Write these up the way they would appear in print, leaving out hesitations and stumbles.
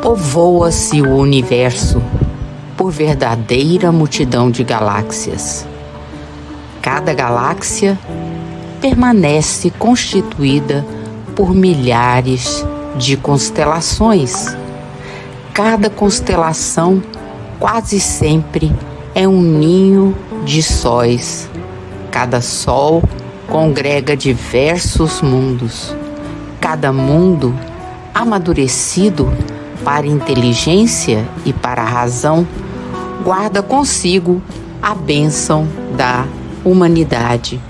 Povoa-se o universo por verdadeira multidão de galáxias. Cada galáxia permanece constituída por milhares de constelações. Cada constelação quase sempre é um ninho de sóis. Cada sol congrega diversos mundos. Cada mundo, amadurecido para a inteligência e para a razão, guarda consigo a bênção da humanidade.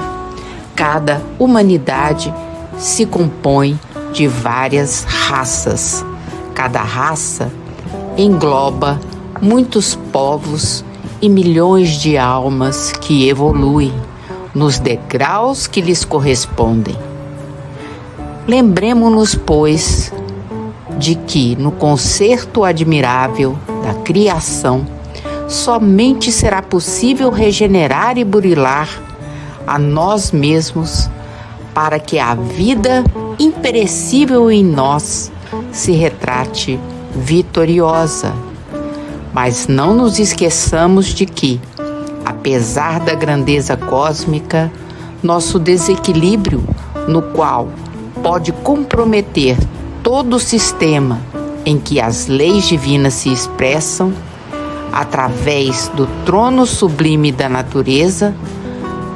Cada humanidade se compõe de várias raças. Cada raça engloba muitos povos e milhões de almas que evoluem nos degraus que lhes correspondem. Lembremo-nos, pois, de que no concerto admirável da criação somente será possível regenerar e burilar a nós mesmos para que a vida imperecível em nós se retrate vitoriosa. Mas não nos esqueçamos de que, apesar da grandeza cósmica, nosso desequilíbrio, no qual pode comprometer todo o sistema em que as leis divinas se expressam, através do trono sublime da natureza,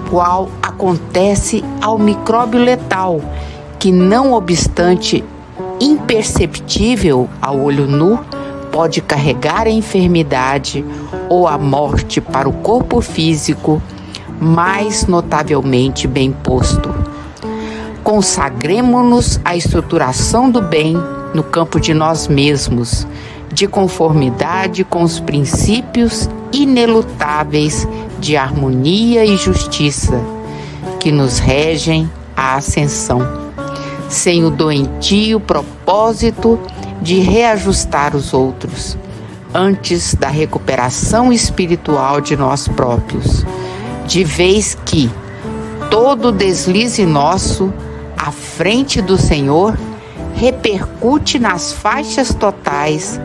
qual acontece ao micróbio letal, que não obstante imperceptível ao olho nu, pode carregar a enfermidade ou a morte para o corpo físico, mais notavelmente bem posto. Consagremo-nos à estruturação do bem no campo de nós mesmos, de conformidade com os princípios inelutáveis de harmonia e justiça que nos regem a ascensão, sem o doentio propósito de reajustar os outros, antes da recuperação espiritual de nós próprios, de vez que todo deslize nosso à frente do Senhor repercute nas faixas totais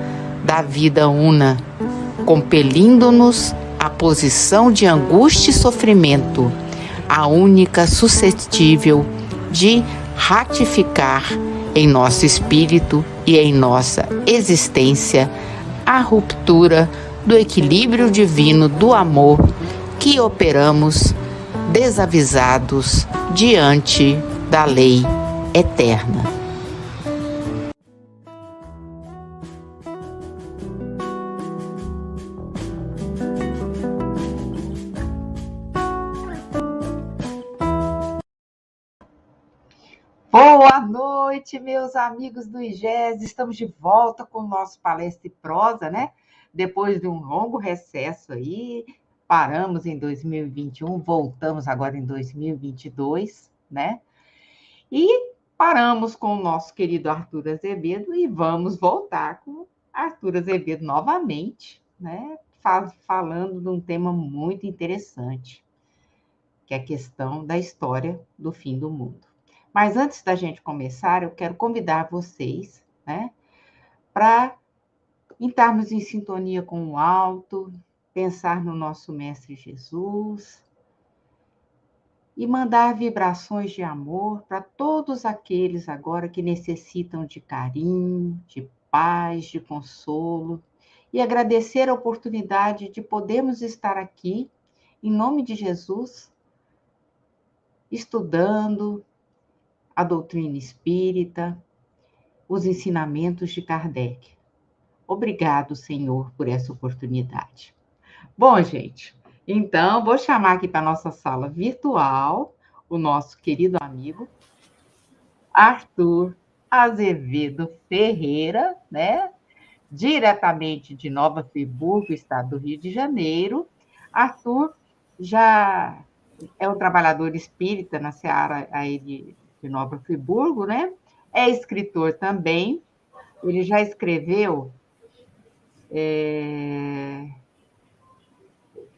da vida una, compelindo-nos à posição de angústia e sofrimento, a única suscetível de ratificar em nosso espírito e em nossa existência a ruptura do equilíbrio divino do amor que operamos desavisados diante da lei eterna. Boa noite, meus amigos do IGES. Estamos de volta com o nosso Palestra e Prosa, né? Depois de um longo recesso aí, paramos em 2021, voltamos agora em 2022, né? E paramos com o nosso querido Arthur Azevedo e vamos voltar com Arthur Azevedo novamente, né? Falando de um tema muito interessante, que é a questão da história do fim do mundo. Mas antes da gente começar, eu quero convidar vocês, né, para entrarmos em sintonia com o alto, pensar no nosso Mestre Jesus e mandar vibrações de amor para todos aqueles agora que necessitam de carinho, de paz, de consolo, e agradecer a oportunidade de podermos estar aqui, em nome de Jesus, estudando a doutrina espírita, os ensinamentos de Kardec. Obrigado, Senhor, por essa oportunidade. Bom, gente, então vou chamar aqui para a nossa sala virtual o nosso querido amigo Arthur Azevedo Ferreira, né? Diretamente de Nova Friburgo, estado do Rio de Janeiro. Arthur já é um trabalhador espírita na seara aí de Nova Friburgo, né? É escritor também. Ele já escreveu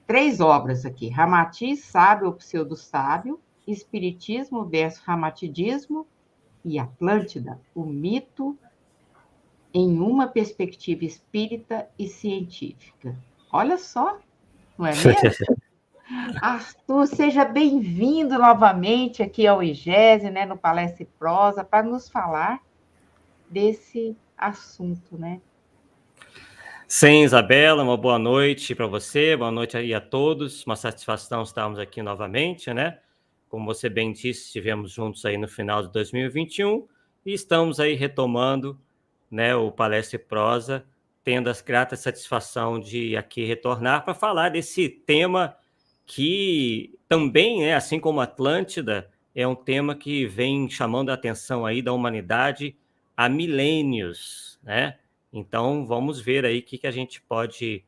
3 obras aqui: Ramatiz, Sábio ou Pseudo-Sábio, Espiritismo versus Ramatidismo e Atlântida, o mito em uma perspectiva espírita e científica. Olha só, não é mesmo? Arthur, seja bem-vindo novamente aqui ao IGESE, né, no Palestra e Prosa, para nos falar desse assunto, né? Sim, Isabela, uma boa noite para você, boa noite aí a todos, uma satisfação estarmos aqui novamente, né? Como você bem disse, estivemos juntos aí no final de 2021 e estamos aí retomando, né, o Palestra e Prosa, tendo a grata satisfação de aqui retornar para falar desse tema que também, né, assim como Atlântida, é um tema que vem chamando a atenção aí da humanidade há milênios, né? Então, vamos ver aí o que a gente pode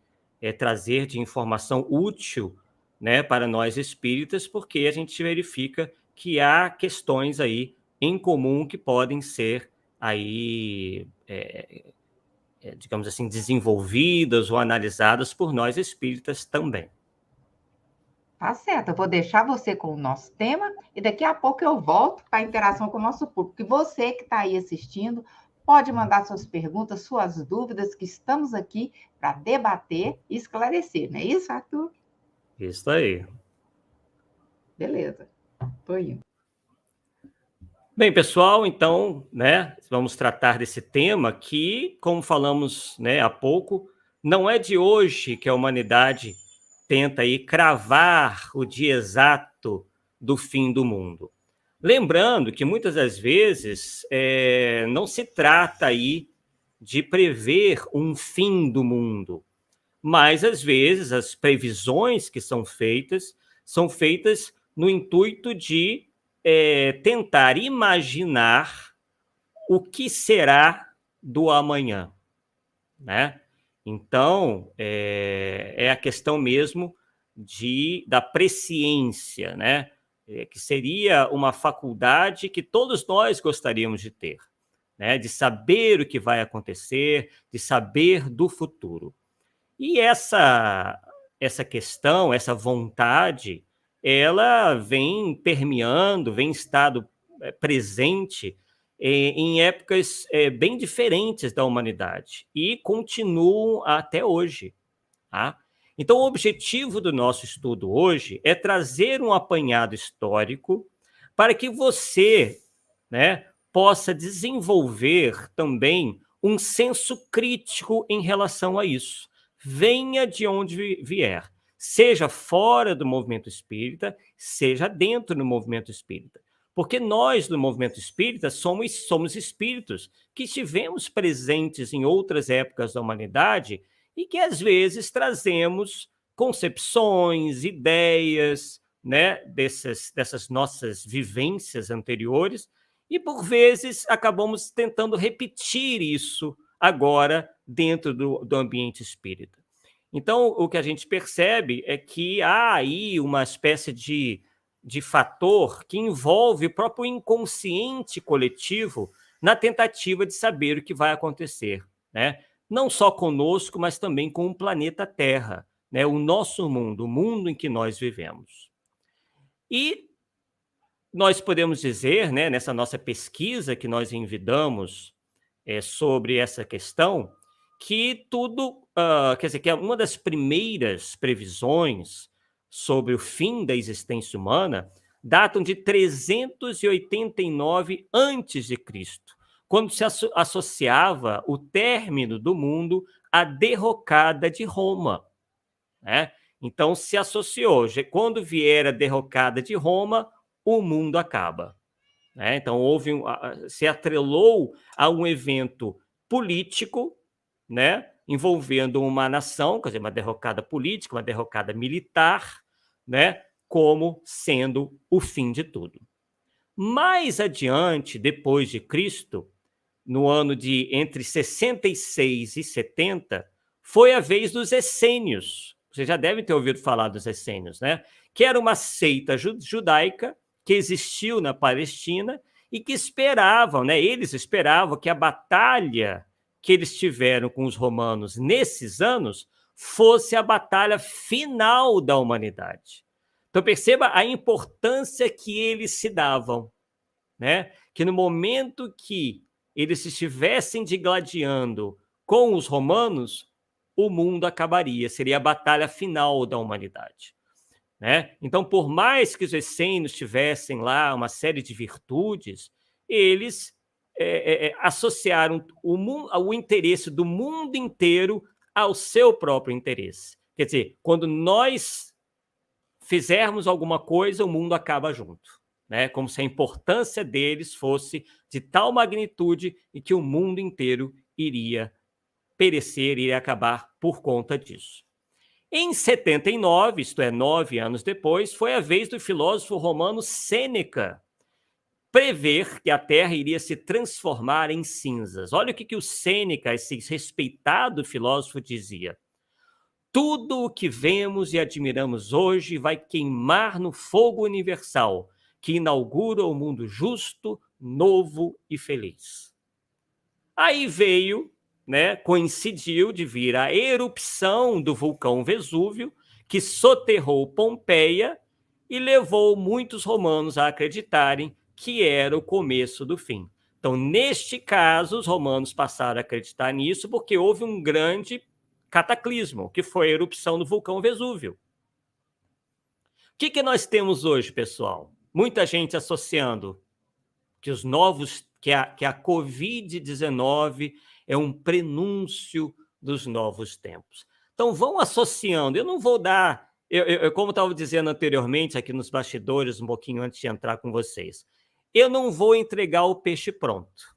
trazer de informação útil, né, para nós espíritas, porque a gente verifica que há questões aí em comum que podem ser aí, digamos assim, desenvolvidas ou analisadas por nós espíritas também. Tá certo, eu vou deixar você com o nosso tema e daqui a pouco eu volto para a interação com o nosso público. E você que está aí assistindo, pode mandar suas perguntas, suas dúvidas, que estamos aqui para debater e esclarecer, não é isso, Arthur? Isso aí. Beleza, estou indo. Bem, pessoal, então, né, vamos tratar desse tema que, como falamos, né, há pouco, não é de hoje que a humanidade tenta aí cravar o dia exato do fim do mundo. Lembrando que muitas das vezes não se trata aí de prever um fim do mundo, mas às vezes as previsões que são feitas no intuito de tentar imaginar o que será do amanhã, né? Então, é a questão mesmo da presciência, né? Que seria uma faculdade que todos nós gostaríamos de ter, né? De saber o que vai acontecer, de saber do futuro. E essa questão, essa vontade, ela vem permeando, vem estado presente em épocas bem diferentes da humanidade e continuam até hoje. Tá? Então, o objetivo do nosso estudo hoje é trazer um apanhado histórico para que você, né, possa desenvolver também um senso crítico em relação a isso. Venha de onde vier, seja fora do movimento espírita, seja dentro do movimento espírita. Porque nós, do movimento espírita, somos espíritos que estivemos presentes em outras épocas da humanidade e que, às vezes, trazemos concepções, ideias, né, dessas nossas vivências anteriores, e, por vezes, acabamos tentando repetir isso agora dentro do ambiente espírita. Então, o que a gente percebe é que há aí uma espécie de fator que envolve o próprio inconsciente coletivo na tentativa de saber o que vai acontecer, né? Não só conosco, mas também com o planeta Terra, né? O nosso mundo, o mundo em que nós vivemos. E nós podemos dizer, né, nessa nossa pesquisa que nós envidamos sobre essa questão, que tudo, quer dizer, que é uma das primeiras previsões sobre o fim da existência humana datam de 389 a.C., quando se associava o término do mundo à derrocada de Roma, né? Então se associou, quando vier a derrocada de Roma, o mundo acaba, né? Então se atrelou a um evento político, né, envolvendo uma nação, quer dizer, uma derrocada política, uma derrocada militar, né, como sendo o fim de tudo. Mais adiante, depois de Cristo, no ano de entre 66 e 70, foi a vez dos essênios. Você já deve ter ouvido falar dos essênios, né? Que era uma seita judaica que existiu na Palestina e que esperavam, né? Eles esperavam que a batalha que eles tiveram com os romanos nesses anos fosse a batalha final da humanidade. Então perceba a importância que eles se davam, né? Que no momento que eles estivessem digladiando com os romanos, o mundo acabaria, seria a batalha final da humanidade. Né? Então, por mais que os essênios tivessem lá uma série de virtudes, eles associaram o interesse do mundo inteiro ao seu próprio interesse. Quer dizer, quando nós fizermos alguma coisa, o mundo acaba junto. Né? Como se a importância deles fosse de tal magnitude e que o mundo inteiro iria perecer, iria acabar por conta disso. Em 79, isto é, 9 anos depois, foi a vez do filósofo romano Sêneca prever que a Terra iria se transformar em cinzas. Olha o que o Sêneca, esse respeitado filósofo, dizia. Tudo o que vemos e admiramos hoje vai queimar no fogo universal, que inaugura o mundo justo, novo e feliz. Aí veio, né, coincidiu de vir a erupção do vulcão Vesúvio, que soterrou Pompeia e levou muitos romanos a acreditarem que era o começo do fim. Então, neste caso, os romanos passaram a acreditar nisso porque houve um grande cataclismo, que foi a erupção do vulcão Vesúvio. O que nós temos hoje, pessoal? Muita gente associando que os novos, que a Covid-19 é um prenúncio dos novos tempos. Então, vão associando. Eu não vou dar, como estava dizendo anteriormente aqui nos bastidores, um pouquinho antes de entrar com vocês, eu não vou entregar o peixe pronto.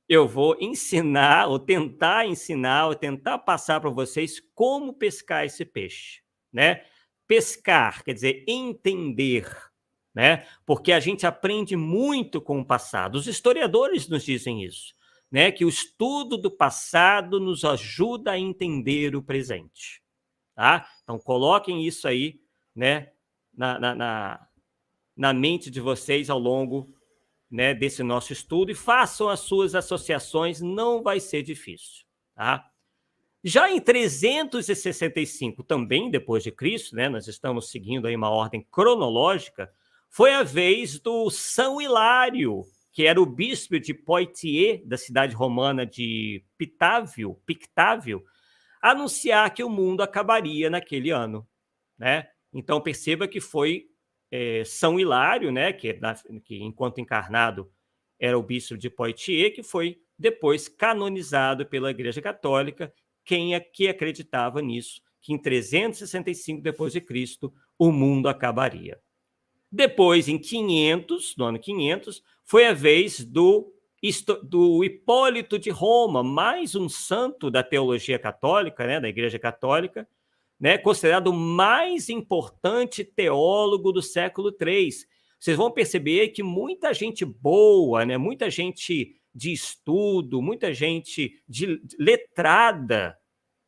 Eu vou ensinar, ou tentar ensinar, ou tentar passar para vocês como pescar esse peixe, né? Pescar, quer dizer, entender, né? Porque a gente aprende muito com o passado. Os historiadores nos dizem isso, né? Que o estudo do passado nos ajuda a entender o presente, tá? Então, coloquem isso aí, né, na mente de vocês ao longo, né, desse nosso estudo e façam as suas associações, não vai ser difícil, tá? Já em 365, também depois de Cristo, né, nós estamos seguindo aí uma ordem cronológica, foi a vez do São Hilário, que era o bispo de Poitiers, da cidade romana de Pictávio, anunciar que o mundo acabaria naquele ano, né? Então perceba que foi São Hilário, né, que enquanto encarnado era o bispo de Poitiers, que foi depois canonizado pela Igreja Católica, que acreditava nisso, que em 365 depois de Cristo o mundo acabaria. Depois, no ano 500, foi a vez do Hipólito de Roma, mais um santo da teologia católica, né, da Igreja Católica, né, considerado o mais importante teólogo do século III. Vocês vão perceber que muita gente boa, né, muita gente de estudo, muita gente letrada,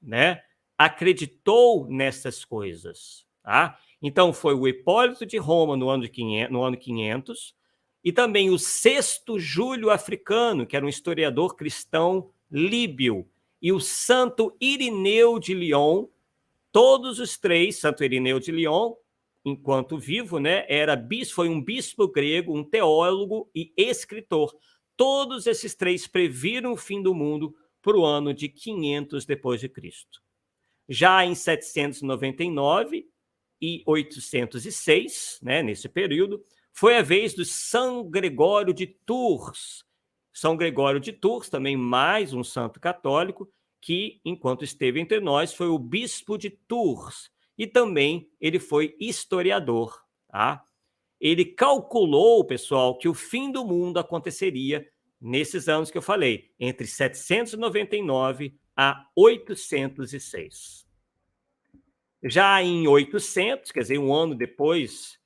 né, acreditou nessas coisas. Tá? Então, foi o Hipólito de Roma no ano 500, e também o Sexto Júlio Africano, que era um historiador cristão líbio, e o Santo Irineu de Lyon. Todos os três, Santo Irineu de Lyon, enquanto vivo, né, foi um bispo grego, um teólogo e escritor. Todos esses três previram o fim do mundo para o ano de 500 depois de Cristo. Já em 799 e 806, né, nesse período, foi a vez do São Gregório de Tours. São Gregório de Tours, também mais um santo católico, que, enquanto esteve entre nós, foi o bispo de Tours. E também ele foi historiador. Tá? Ele calculou, pessoal, que o fim do mundo aconteceria nesses anos que eu falei, entre 799 a 806. Já em 800, quer dizer, um ano depois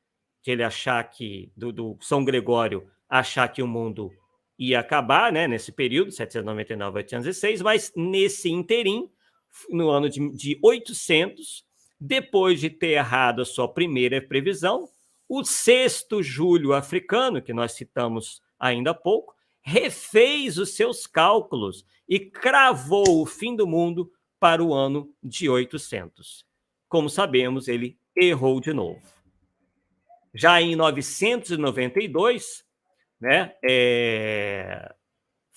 de ele achar que, do São Gregório achar que o mundo ia acabar, né, nesse período, 799 a 806, mas nesse interim, no ano de 800, depois de ter errado a sua primeira previsão, o Sexto Júlio Africano, que nós citamos ainda há pouco, refez os seus cálculos e cravou o fim do mundo para o ano de 800. Como sabemos, ele errou de novo. Já em 992, né,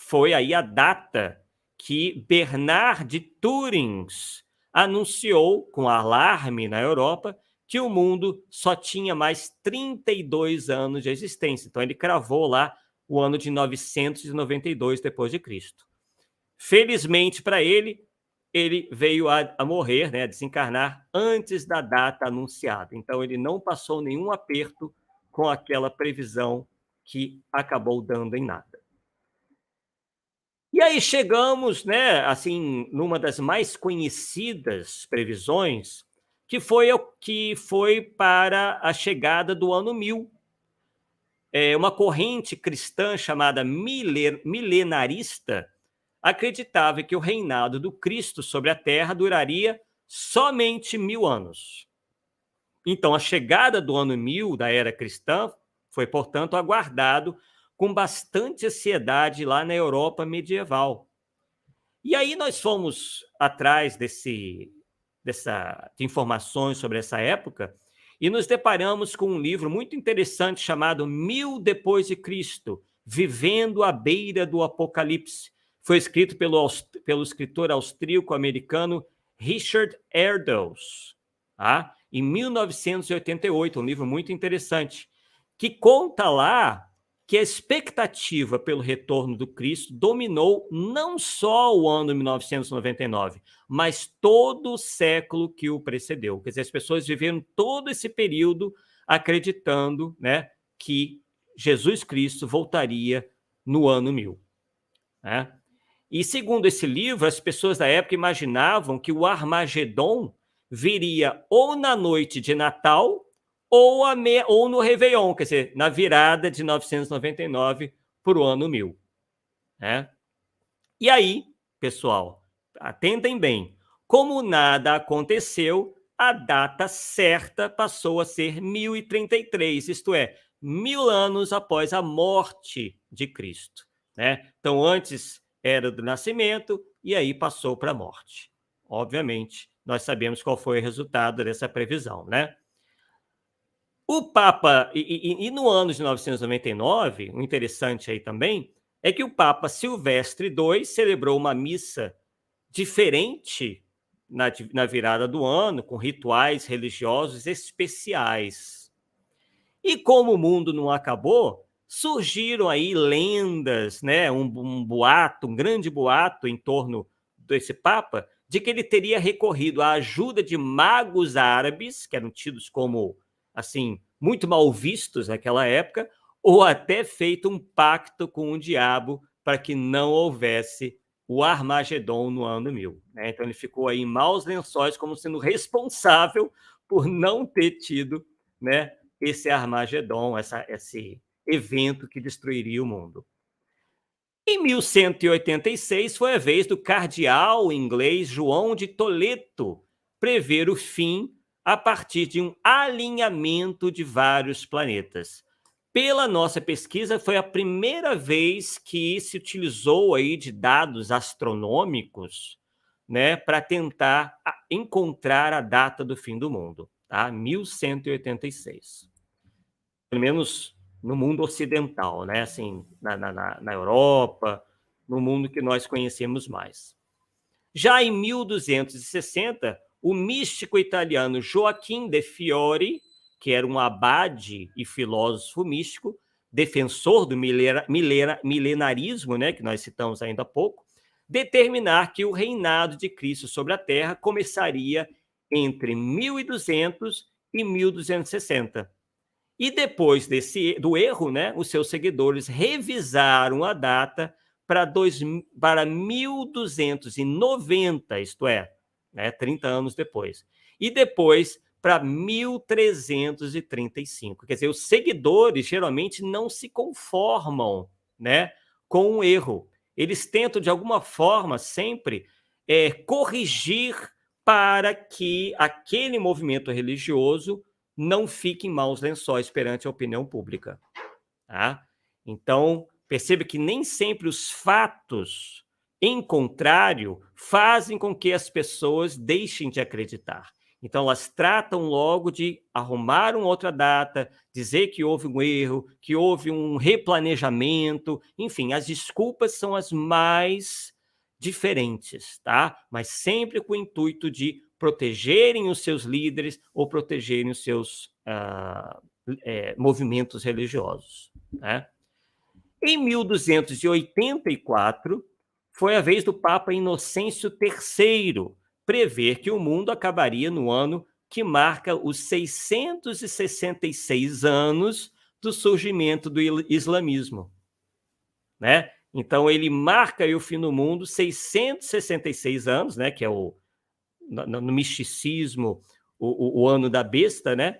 foi aí a data que Bernard de Thurings anunciou, com alarme na Europa, que o mundo só tinha mais 32 anos de existência. Então, ele cravou lá o ano de 992 depois de Cristo. Felizmente para ele, ele veio a morrer, né, a desencarnar antes da data anunciada. Então, ele não passou nenhum aperto com aquela previsão que acabou dando em nada. E aí chegamos, né, assim, numa das mais conhecidas previsões, que foi para a chegada do ano 1000. Uma corrente cristã chamada milenarista acreditava que o reinado do Cristo sobre a Terra duraria somente 1000 anos. Então, a chegada do ano 1000 da era cristã foi, portanto, aguardado com bastante ansiedade lá na Europa medieval. E aí nós fomos atrás de informações sobre essa época e nos deparamos com um livro muito interessante chamado 1000 depois de Cristo, Vivendo à Beira do Apocalipse. Foi escrito pelo escritor austríaco-americano Richard Erdős, tá? Em 1988, um livro muito interessante, que conta lá que a expectativa pelo retorno do Cristo dominou não só o ano de 1999, mas todo o século que o precedeu. Quer dizer, as pessoas viveram todo esse período acreditando, né, que Jesus Cristo voltaria no ano 1000. Né? E segundo esse livro, as pessoas da época imaginavam que o Armagedon viria ou na noite de Natal ou no Réveillon, quer dizer, na virada de 999 para o ano 1000. Né? E aí, pessoal, atentem bem, como nada aconteceu, a data certa passou a ser 1033, isto é, 1000 anos após a morte de Cristo. Né? Então, antes era do nascimento e aí passou para a morte. Obviamente, nós sabemos qual foi o resultado dessa previsão, né? O Papa, e no ano de 999, o interessante aí também, é que o Papa Silvestre II celebrou uma missa diferente na virada do ano, com rituais religiosos especiais. E como o mundo não acabou, surgiram aí lendas, né, um boato, um grande boato em torno desse Papa, de que ele teria recorrido à ajuda de magos árabes, que eram tidos como, assim, muito mal vistos naquela época, ou até feito um pacto com o diabo para que não houvesse o Armagedon no ano 1000. Né? Então ele ficou aí em maus lençóis como sendo responsável por não ter tido, né, esse Armagedon, esse evento que destruiria o mundo. Em 1186 foi a vez do cardeal inglês João de Toledo prever o fim a partir de um alinhamento de vários planetas. Pela nossa pesquisa, foi a primeira vez que se utilizou aí de dados astronômicos, né, para tentar encontrar a data do fim do mundo, tá? 1186. Pelo menos no mundo ocidental, né? Assim, na Europa, no mundo que nós conhecemos mais. Já em 1260, o místico italiano Joaquim de Fiori, que era um abade e filósofo místico, defensor do milenarismo, né, que nós citamos ainda há pouco, determinar que o reinado de Cristo sobre a Terra começaria entre 1200 e 1260. E depois do erro, né, os seus seguidores revisaram a data para 1290, isto é, né, 30 anos depois. E depois para 1335. Quer dizer, os seguidores geralmente não se conformam, né, com o erro. Eles tentam, de alguma forma, sempre corrigir para que aquele movimento religioso não fique em maus lençóis perante a opinião pública. Tá? Então, perceba que nem sempre os fatos, em contrário, fazem com que as pessoas deixem de acreditar. Então, elas tratam logo de arrumar uma outra data, dizer que houve um erro, que houve um replanejamento, enfim, as desculpas são as mais diferentes, tá? Mas sempre com o intuito de protegerem os seus líderes ou protegerem os seus movimentos religiosos, né? Em 1284, foi a vez do Papa Inocêncio III prever que o mundo acabaria no ano que marca os 666 anos do surgimento do islamismo, né? Então, ele marca aí o fim do mundo, 666 anos, né? Que é no misticismo, o ano da besta, né?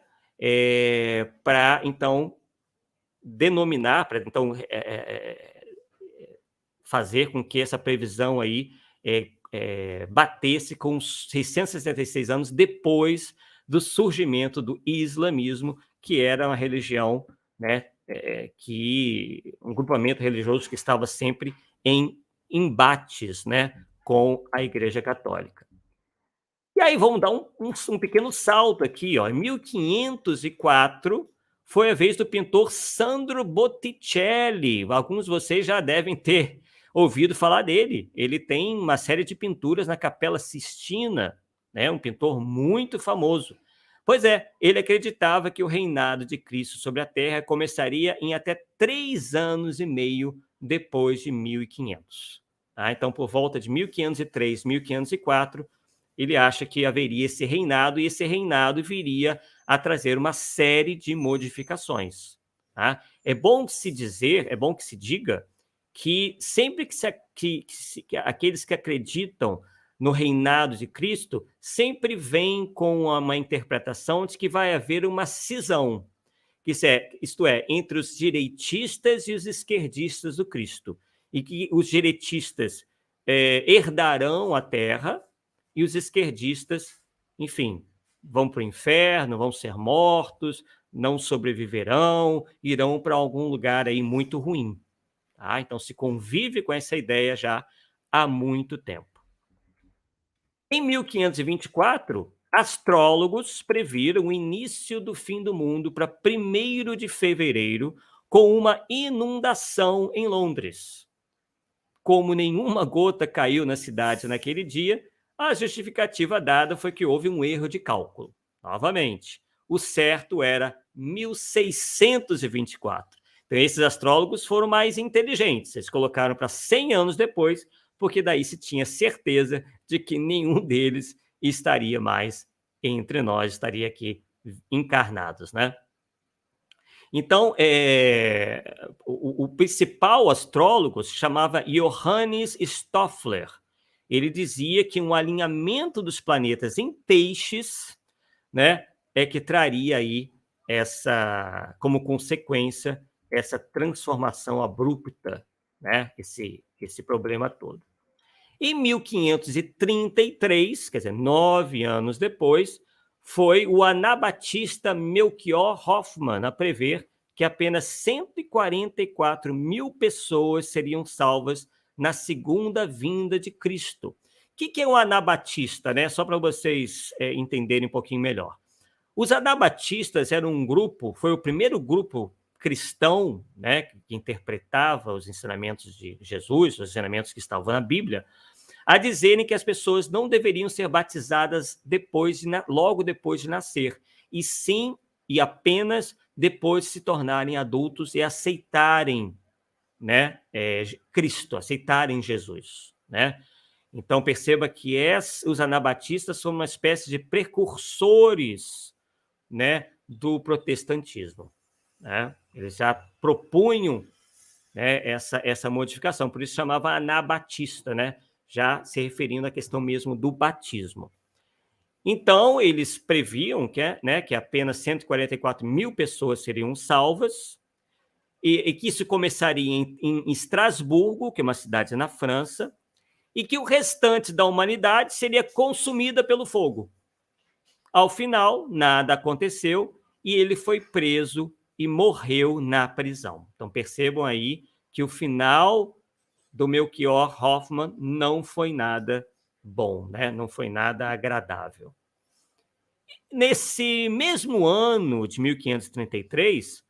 Para, então, denominar, para, então, fazer com que essa previsão aí batesse com os 666 anos depois do surgimento do islamismo, que era uma religião, né, um grupamento religioso que estava sempre em embates, né, com a Igreja Católica. E aí vamos dar um pequeno salto aqui, ó. Em 1504 foi a vez do pintor Sandro Botticelli. Alguns de vocês já devem ter ouvido falar dele. Ele tem uma série de pinturas na Capela Sistina, né? Um pintor muito famoso. Pois é, ele acreditava que o reinado de Cristo sobre a Terra começaria em até 3 anos e meio depois de 1500. Tá? Então, por volta de 1503, 1504, ele acha que haveria esse reinado, e esse reinado viria a trazer uma série de modificações. Tá? É bom que se diga que sempre que aqueles que acreditam no reinado de Cristo sempre vêm com uma interpretação de que vai haver uma cisão, isto é, entre os direitistas e os esquerdistas do Cristo, e que os direitistas herdarão a terra, e os esquerdistas, enfim, vão para o inferno, vão ser mortos, não sobreviverão, irão para algum lugar aí muito ruim. Tá? Então, se convive com essa ideia já há muito tempo. Em 1524, astrólogos previram o início do fim do mundo para 1º de fevereiro, com uma inundação em Londres. Como nenhuma gota caiu na cidade naquele dia, a justificativa dada foi que houve um erro de cálculo. Novamente, o certo era 1624. Então, esses astrólogos foram mais inteligentes. Eles colocaram para 100 anos depois, porque daí se tinha certeza de que nenhum deles estaria mais entre nós, estaria aqui encarnados, né? Então, o principal astrólogo se chamava Johannes Stoffler. Ele dizia que um alinhamento dos planetas em peixes, né, é que traria aí como consequência essa transformação abrupta, né, esse problema todo. Em 1533, quer dizer, 9 anos depois, foi o anabatista Melchior Hoffmann a prever que apenas 144 mil pessoas seriam salvas na segunda vinda de Cristo. O que é um anabatista, né? Só para vocês entenderem um pouquinho melhor. Os anabatistas eram um grupo, foi o primeiro grupo cristão, né, que interpretava os ensinamentos de Jesus, os ensinamentos que estavam na Bíblia, a dizerem que as pessoas não deveriam ser batizadas logo depois de nascer, e sim e apenas depois de se tornarem adultos e aceitarem, né, Cristo, aceitarem Jesus, né? Então, perceba que os anabatistas são uma espécie de precursores, né, do protestantismo, né? Eles já propunham, né, essa modificação, por isso chamava anabatista, né? Já se referindo à questão mesmo do batismo. Então, eles previam que apenas 144 mil pessoas seriam salvas, e que isso começaria em Estrasburgo, que é uma cidade na França, e que o restante da humanidade seria consumida pelo fogo. Ao final, nada aconteceu, e ele foi preso e morreu na prisão. Então, percebam aí que o final do Melchior Hoffmann não foi nada bom, né? Não foi nada agradável. Nesse mesmo ano de 1533,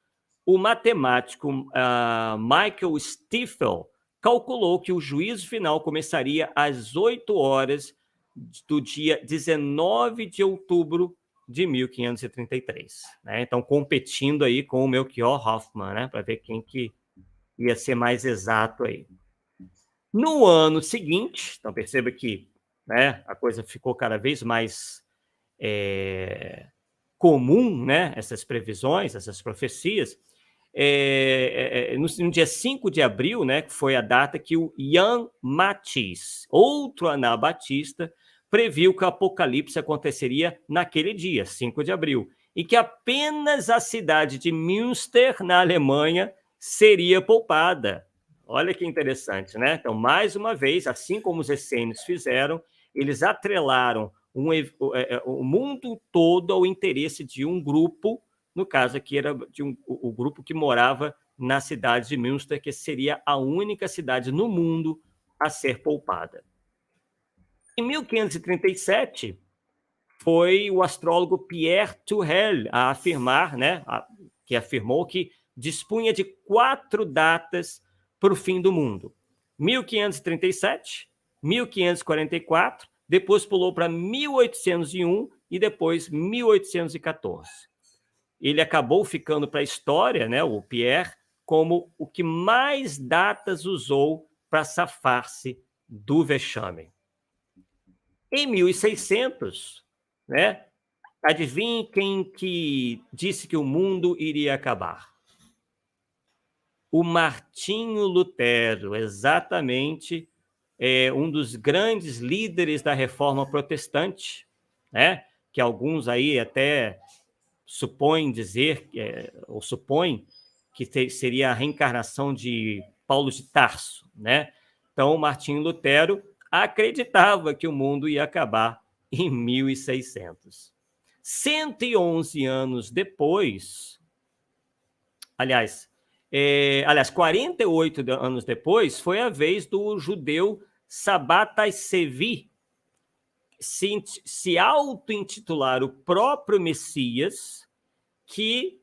o matemático Michael Stifel calculou que o juízo final começaria às 8 horas do dia 19 de outubro de 1533. Né? Então, competindo aí com o Melchior Hoffman, né? Para ver quem que ia ser mais exato aí. No ano seguinte, então perceba que, né, a coisa ficou cada vez mais comum, né, essas previsões, essas profecias. No dia 5 de abril, né, que foi a data que o Jan Matthys, outro anabatista, previu que o apocalipse aconteceria naquele dia, 5 de abril, e que apenas a cidade de Münster, na Alemanha, seria poupada. Olha que interessante, né? Então, mais uma vez, assim como os essênios fizeram, eles atrelaram o mundo todo ao interesse de um grupo, no caso aqui era o grupo que morava na cidade de Münster, que seria a única cidade no mundo a ser poupada. Em 1537, foi o astrólogo Pierre Tourelle a afirmar, né, que afirmou que dispunha de 4 datas para o fim do mundo. 1537, 1544, depois pulou para 1801 e depois 1814. Ele acabou ficando para a história, né, o Pierre, como o que mais datas usou para safar-se do vexame. Em 1600, né, adivinhe quem que disse que o mundo iria acabar? O Martinho Lutero, exatamente, um dos grandes líderes da Reforma Protestante, né, que alguns aí até supõem dizer, ou supõem que seria a reencarnação de Paulo de Tarso, né? Então, Martinho Lutero acreditava que o mundo ia acabar em 1600. 111 anos depois, aliás, 48 anos depois, foi a vez do judeu Sabbatai Sevi se auto-intitular o próprio Messias, que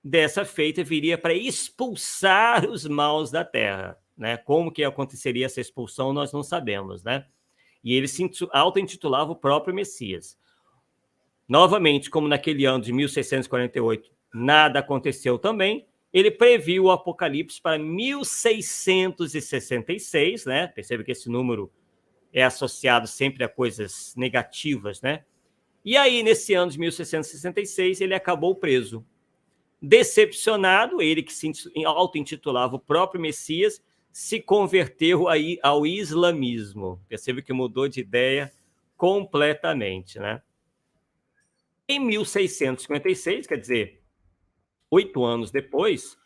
dessa feita viria para expulsar os maus da terra. Né? Como que aconteceria essa expulsão, nós não sabemos. Né? E ele se auto-intitulava o próprio Messias. Novamente, como naquele ano de 1648, nada aconteceu também, ele previu o Apocalipse para 1666, né? Percebe que esse número é associado sempre a coisas negativas, né? E aí, nesse ano de 1666, ele acabou preso. Decepcionado, ele que se auto-intitulava o próprio Messias, se converteu aí ao islamismo. Percebe que mudou de ideia completamente, né? Em 1656, quer dizer, 8 anos depois,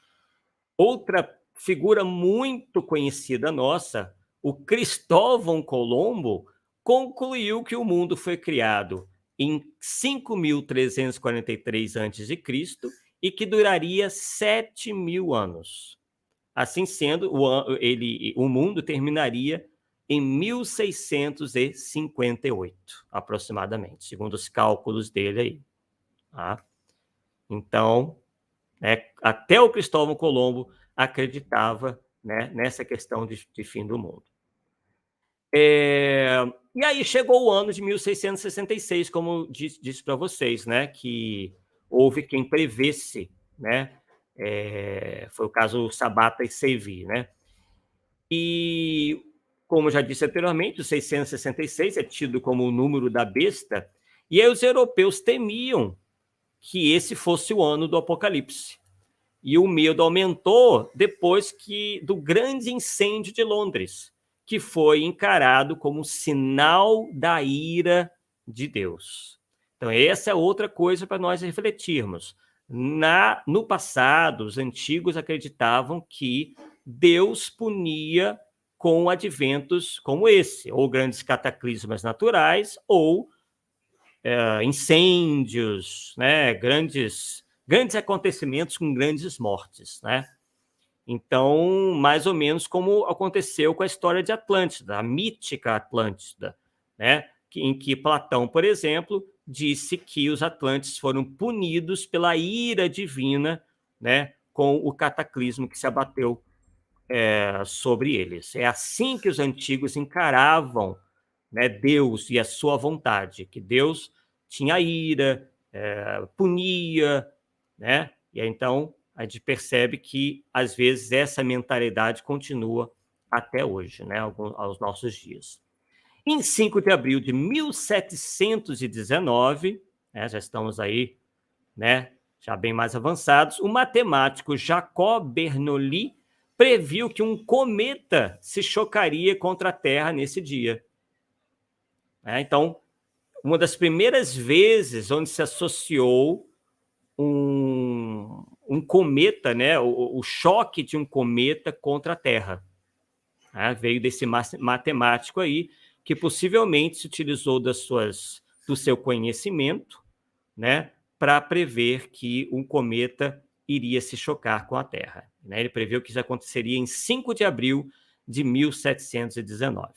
outra figura muito conhecida nossa, o Cristóvão Colombo, concluiu que o mundo foi criado em 5.343 a.C. e que duraria 7.000 anos. Assim sendo, o mundo terminaria em 1658, aproximadamente, segundo os cálculos dele aí. Tá? Então, até o Cristóvão Colombo acreditava, né, nessa questão de fim do mundo. E aí chegou o ano de 1666, como disse para vocês, né, que houve quem prevesse, né, foi o caso Sabbatai Sevi, né, e como já disse anteriormente, o 666 é tido como o número da besta, e aí os europeus temiam que esse fosse o ano do Apocalipse. E o medo aumentou depois do grande incêndio de Londres, que foi encarado como sinal da ira de Deus. Então, essa é outra coisa para nós refletirmos. No passado, os antigos acreditavam que Deus punia com adventos como esse, ou grandes cataclismas naturais, ou incêndios, né, grandes acontecimentos com grandes mortes, né? Então, mais ou menos como aconteceu com a história de Atlântida, a mítica Atlântida, né? Em que Platão, por exemplo, disse que os atlantes foram punidos pela ira divina, né, com o cataclismo que se abateu sobre eles. É assim que os antigos encaravam, né, Deus e a sua vontade, que Deus tinha ira, punia, né? E aí, então a gente percebe que às vezes essa mentalidade continua até hoje, né, aos nossos dias. Em 5 de abril de 1719, né, já estamos aí, né, já bem mais avançados, o matemático Jacob Bernoulli previu que um cometa se chocaria contra a Terra nesse dia. Então, uma das primeiras vezes onde se associou um cometa, né, o choque de um cometa contra a Terra. Veio desse matemático aí, que possivelmente se utilizou do seu conhecimento, né, para prever que um cometa iria se chocar com a Terra. Ele previu que isso aconteceria em 5 de abril de 1719.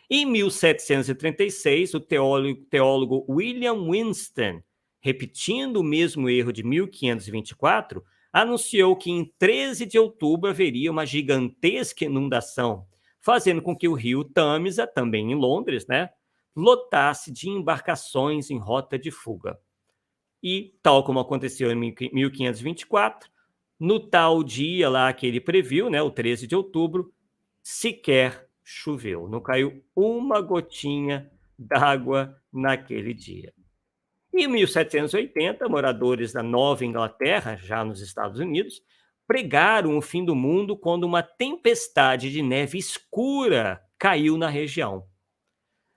Em 1736, o teólogo William Winston, repetindo o mesmo erro de 1524, anunciou que em 13 de outubro haveria uma gigantesca inundação, fazendo com que o rio Tâmisa, também em Londres, né, lotasse de embarcações em rota de fuga. E, tal como aconteceu em 1524, no tal dia lá que ele previu, né, o 13 de outubro, sequer choveu. Não caiu uma gotinha d'água naquele dia. Em 1780, moradores da Nova Inglaterra, já nos Estados Unidos, pregaram o fim do mundo quando uma tempestade de neve escura caiu na região.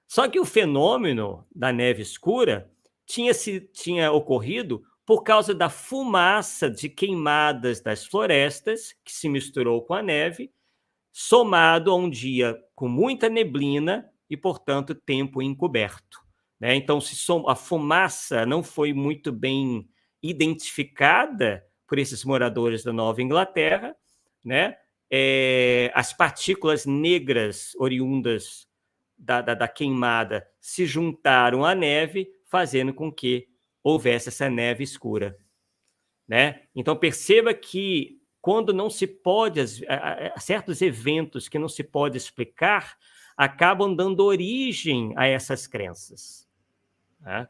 Só que o fenômeno da neve escura tinha ocorrido por causa da fumaça de queimadas das florestas, que se misturou com a neve, somado a um dia com muita neblina e, portanto, tempo encoberto. Então, a fumaça não foi muito bem identificada por esses moradores da Nova Inglaterra, né? As partículas negras oriundas da queimada se juntaram à neve, fazendo com que houvesse essa neve escura, né? Então, perceba que quando não se pode, certos eventos que não se pode explicar, acabam dando origem a essas crenças. Né?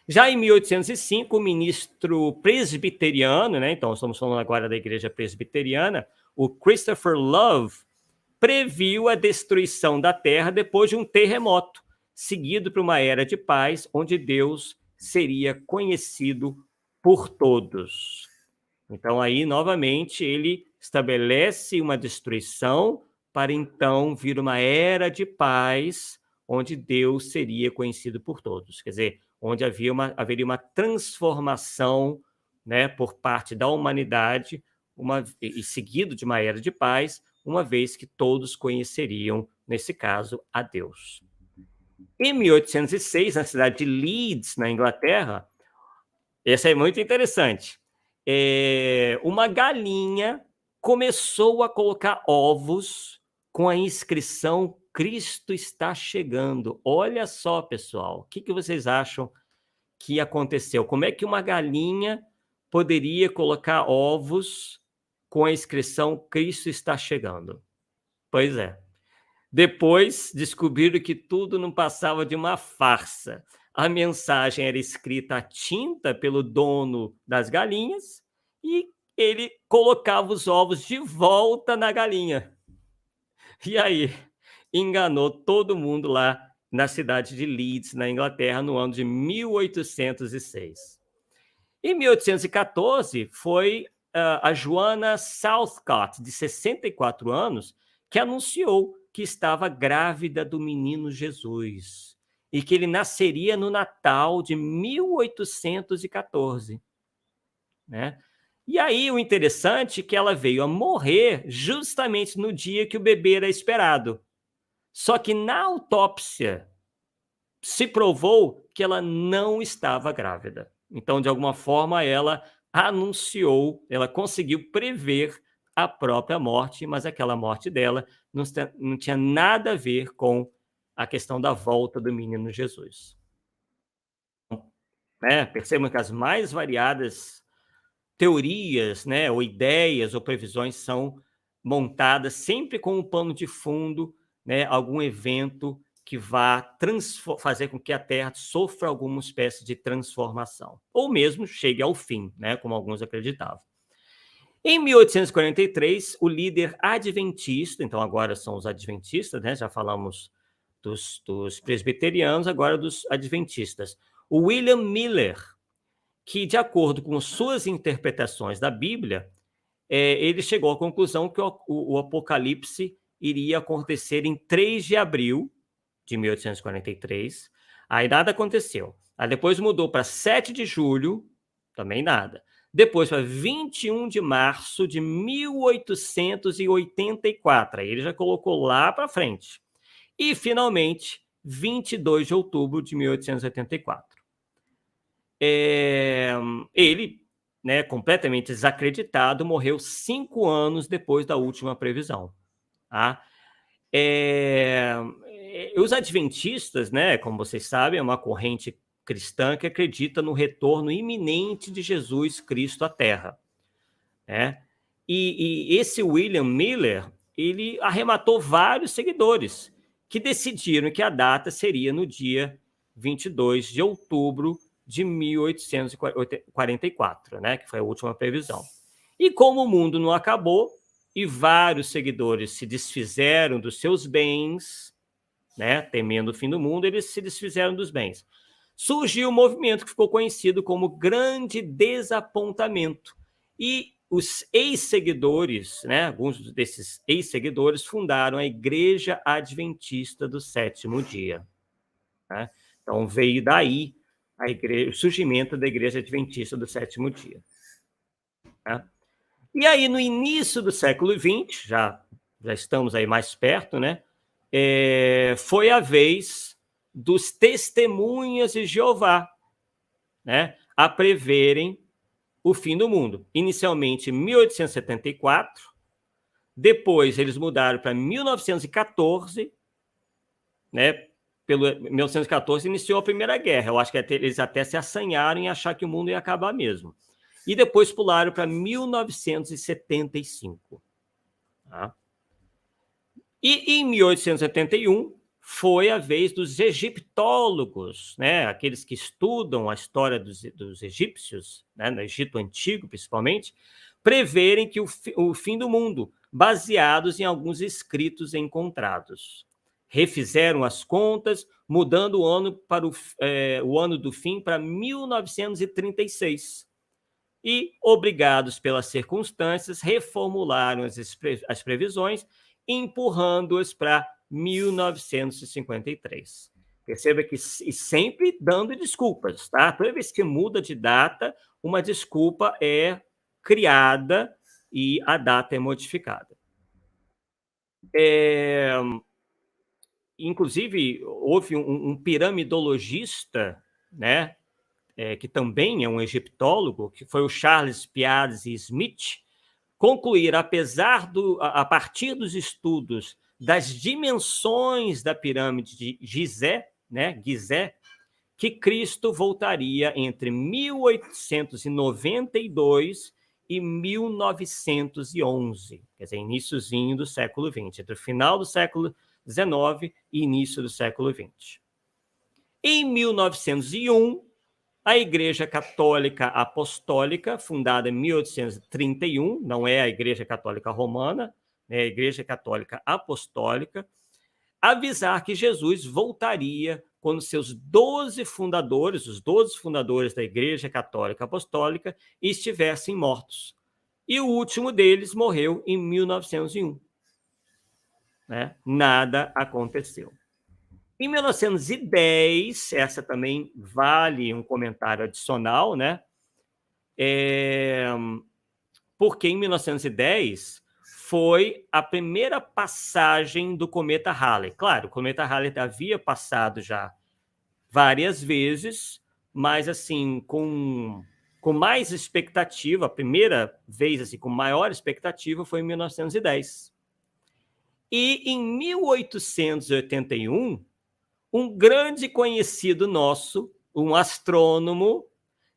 Já em 1805, o ministro presbiteriano, né, então estamos falando agora da igreja presbiteriana, o Christopher Love, previu a destruição da Terra depois de um terremoto, seguido por uma era de paz, onde Deus seria conhecido por todos. Então, aí, novamente, ele estabelece uma destruição para, então, vir uma era de paz, onde Deus seria conhecido por todos. Quer dizer, onde haveria uma transformação, né, por parte da humanidade, e seguido de uma era de paz, uma vez que todos conheceriam, nesse caso, a Deus. Em 1806, na cidade de Leeds, na Inglaterra, essa é muito interessante, uma galinha começou a colocar ovos com a inscrição Cristo está chegando. Olha só, pessoal, o que vocês acham que aconteceu? Como é que uma galinha poderia colocar ovos com a inscrição Cristo está chegando? Pois é. Depois descobriram que tudo não passava de uma farsa. A mensagem era escrita à tinta pelo dono das galinhas e ele colocava os ovos de volta na galinha. E aí, enganou todo mundo lá na cidade de Leeds, na Inglaterra, no ano de 1806. Em 1814, foi a Joanna Southcott, de 64 anos, que anunciou que estava grávida do menino Jesus e que ele nasceria no Natal de 1814. Né? E aí o interessante é que ela veio a morrer justamente no dia que o bebê era esperado. Só que na autópsia se provou que ela não estava grávida. Então, de alguma forma, ela anunciou, ela conseguiu prever a própria morte, mas aquela morte dela não tinha nada a ver com a questão da volta do menino Jesus. né? Percebam que as mais variadas teorias, né, ou ideias ou previsões são montadas sempre com um pano de fundo, né, algum evento que vá fazer com que a Terra sofra alguma espécie de transformação, ou mesmo chegue ao fim, né, como alguns acreditavam. Em 1843, o líder adventista, então agora são os adventistas, né, já falamos dos presbiterianos, agora dos adventistas, o William Miller, que, de acordo com suas interpretações da Bíblia, ele chegou à conclusão que o Apocalipse iria acontecer em 3 de abril de 1843. Aí nada aconteceu. Aí depois mudou para 7 de julho, também nada. Depois para 21 de março de 1884. Aí ele já colocou lá para frente. E, finalmente, 22 de outubro de 1884. Ele, né, completamente desacreditado, morreu 5 anos depois da última previsão. Tá? Os adventistas, né, como vocês sabem, é uma corrente cristã que acredita no retorno iminente de Jesus Cristo à Terra. Né? E esse William Miller, ele arrematou vários seguidores que decidiram que a data seria no dia 22 de outubro de 1844, né, que foi a última previsão. E como o mundo não acabou e vários seguidores se desfizeram dos seus bens, né, temendo o fim do mundo, eles se desfizeram dos bens. Surgiu um movimento que ficou conhecido como Grande Desapontamento. E os ex-seguidores, né, alguns desses ex-seguidores fundaram a Igreja Adventista do Sétimo Dia. Né? Então veio daí o surgimento da Igreja Adventista do Sétimo Dia. Né? E aí, no início do século XX, já estamos aí mais perto, né? Foi a vez dos Testemunhas de Jeová, né, a preverem o fim do mundo. Inicialmente em 1874, depois eles mudaram para 1914, né? Pelo 1914 iniciou a Primeira Guerra. Eu acho que eles até se assanharam em achar que o mundo ia acabar mesmo. E depois pularam para 1975. Tá? E em 1871 foi a vez dos egiptólogos, né? Aqueles que estudam a história dos egípcios, né? No Egito Antigo principalmente, preverem que o fim do mundo, baseados em alguns escritos encontrados. Refizeram as contas, mudando o ano para o ano do fim para 1936. E, obrigados pelas circunstâncias, reformularam as previsões, empurrando-as para 1953. Perceba que, e sempre dando desculpas, tá? Toda vez que muda de data, uma desculpa é criada e a data é modificada. Inclusive, houve um piramidologista, né, que também é um egiptólogo, que foi o Charles Piazzi Smith, concluir, a partir dos estudos das dimensões da pirâmide de Gizé, né, Gizé, que Cristo voltaria entre 1892 e 1911, quer dizer, iniciozinho do século XX, entre o final do século XIX e início do século XX. Em 1901, a Igreja Católica Apostólica, fundada em 1831, não é a Igreja Católica Romana, é a Igreja Católica Apostólica, avisar que Jesus voltaria quando seus 12 fundadores, os 12 fundadores da Igreja Católica Apostólica, estivessem mortos. E o último deles morreu em 1901. Né? Nada aconteceu. Em 1910, essa também vale um comentário adicional, né? Porque em 1910 foi a primeira passagem do cometa Halley. Claro, o cometa Halley havia passado já várias vezes, mas assim, com mais expectativa, a primeira vez assim, com maior expectativa foi em 1910. E em 1881, um grande conhecido nosso, um astrônomo,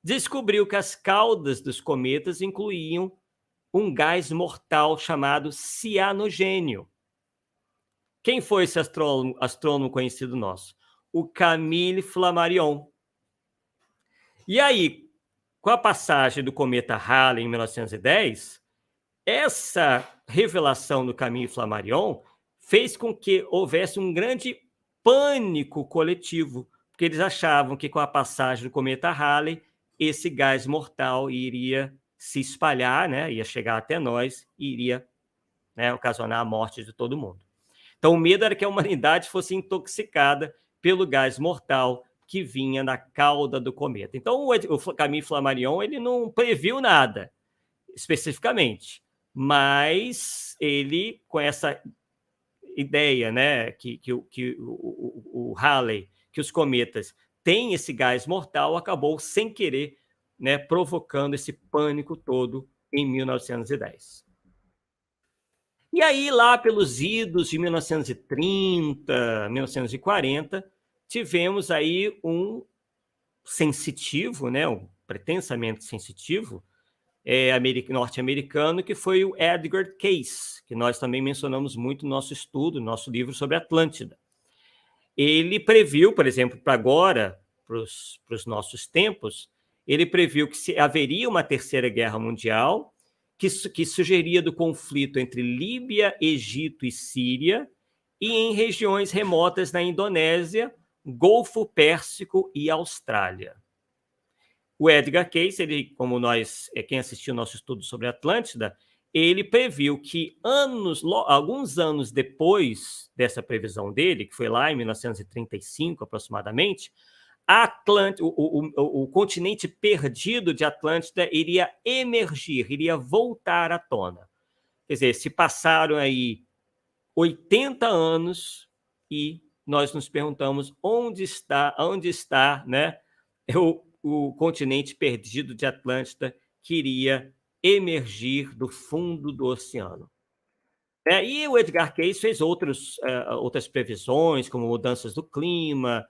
descobriu que as caudas dos cometas incluíam um gás mortal chamado cianogênio. Quem foi esse astrônomo conhecido nosso? O Camille Flammarion. E aí, com a passagem do cometa Halley em 1910, essa revelação do Camille Flammarion fez com que houvesse um grande pânico coletivo, porque eles achavam que com a passagem do cometa Halley, esse gás mortal iria se espalhar, né, ia chegar até nós e iria, né, ocasionar a morte de todo mundo. Então, o medo era que a humanidade fosse intoxicada pelo gás mortal que vinha na cauda do cometa. Então, o Camille Flammarion ele não previu nada especificamente, mas ele, com essa ideia, né, que o Halley, que os cometas têm esse gás mortal, acabou sem querer, né, provocando esse pânico todo em 1910. E aí, lá pelos idos de 1930, 1940, tivemos aí um sensitivo, né, um pretensamente sensitivo, norte-americano, que foi o Edgar Cayce, que nós também mencionamos muito no nosso estudo, no nosso livro sobre Atlântida. Ele previu, por exemplo, para agora, para os nossos tempos, ele previu que haveria uma terceira guerra mundial, que sugeria do conflito entre Líbia, Egito e Síria, e em regiões remotas na Indonésia, Golfo Pérsico e Austrália. O Edgar Cayce, ele, como quem assistiu ao nosso estudo sobre Atlântida, ele previu que alguns anos depois dessa previsão dele, que foi lá em 1935 aproximadamente, o continente perdido de Atlântida iria emergir, iria voltar à tona. Quer dizer, se passaram aí 80 anos e nós nos perguntamos onde está, né, o continente perdido de Atlântida que iria emergir do fundo do oceano. E o Edgar Cayce fez outras previsões, como mudanças do clima,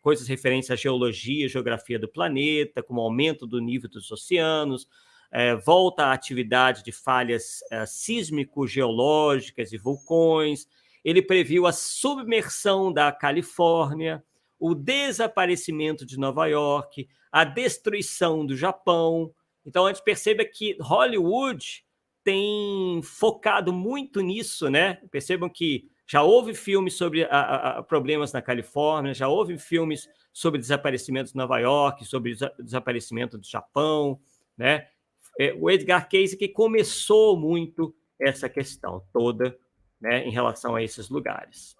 coisas referentes à geologia, geografia do planeta, como aumento do nível dos oceanos, volta à atividade de falhas sísmico-geológicas e vulcões. Ele previu a submersão da Califórnia, o desaparecimento de Nova York, a destruição do Japão. Então, a gente percebe que Hollywood tem focado muito nisso, né? Percebam que já houve filmes sobre problemas na Califórnia, já houve filmes sobre desaparecimento de Nova York, sobre desaparecimento do Japão, né? O Edgar Cayce que começou muito essa questão toda, né, em relação a esses lugares.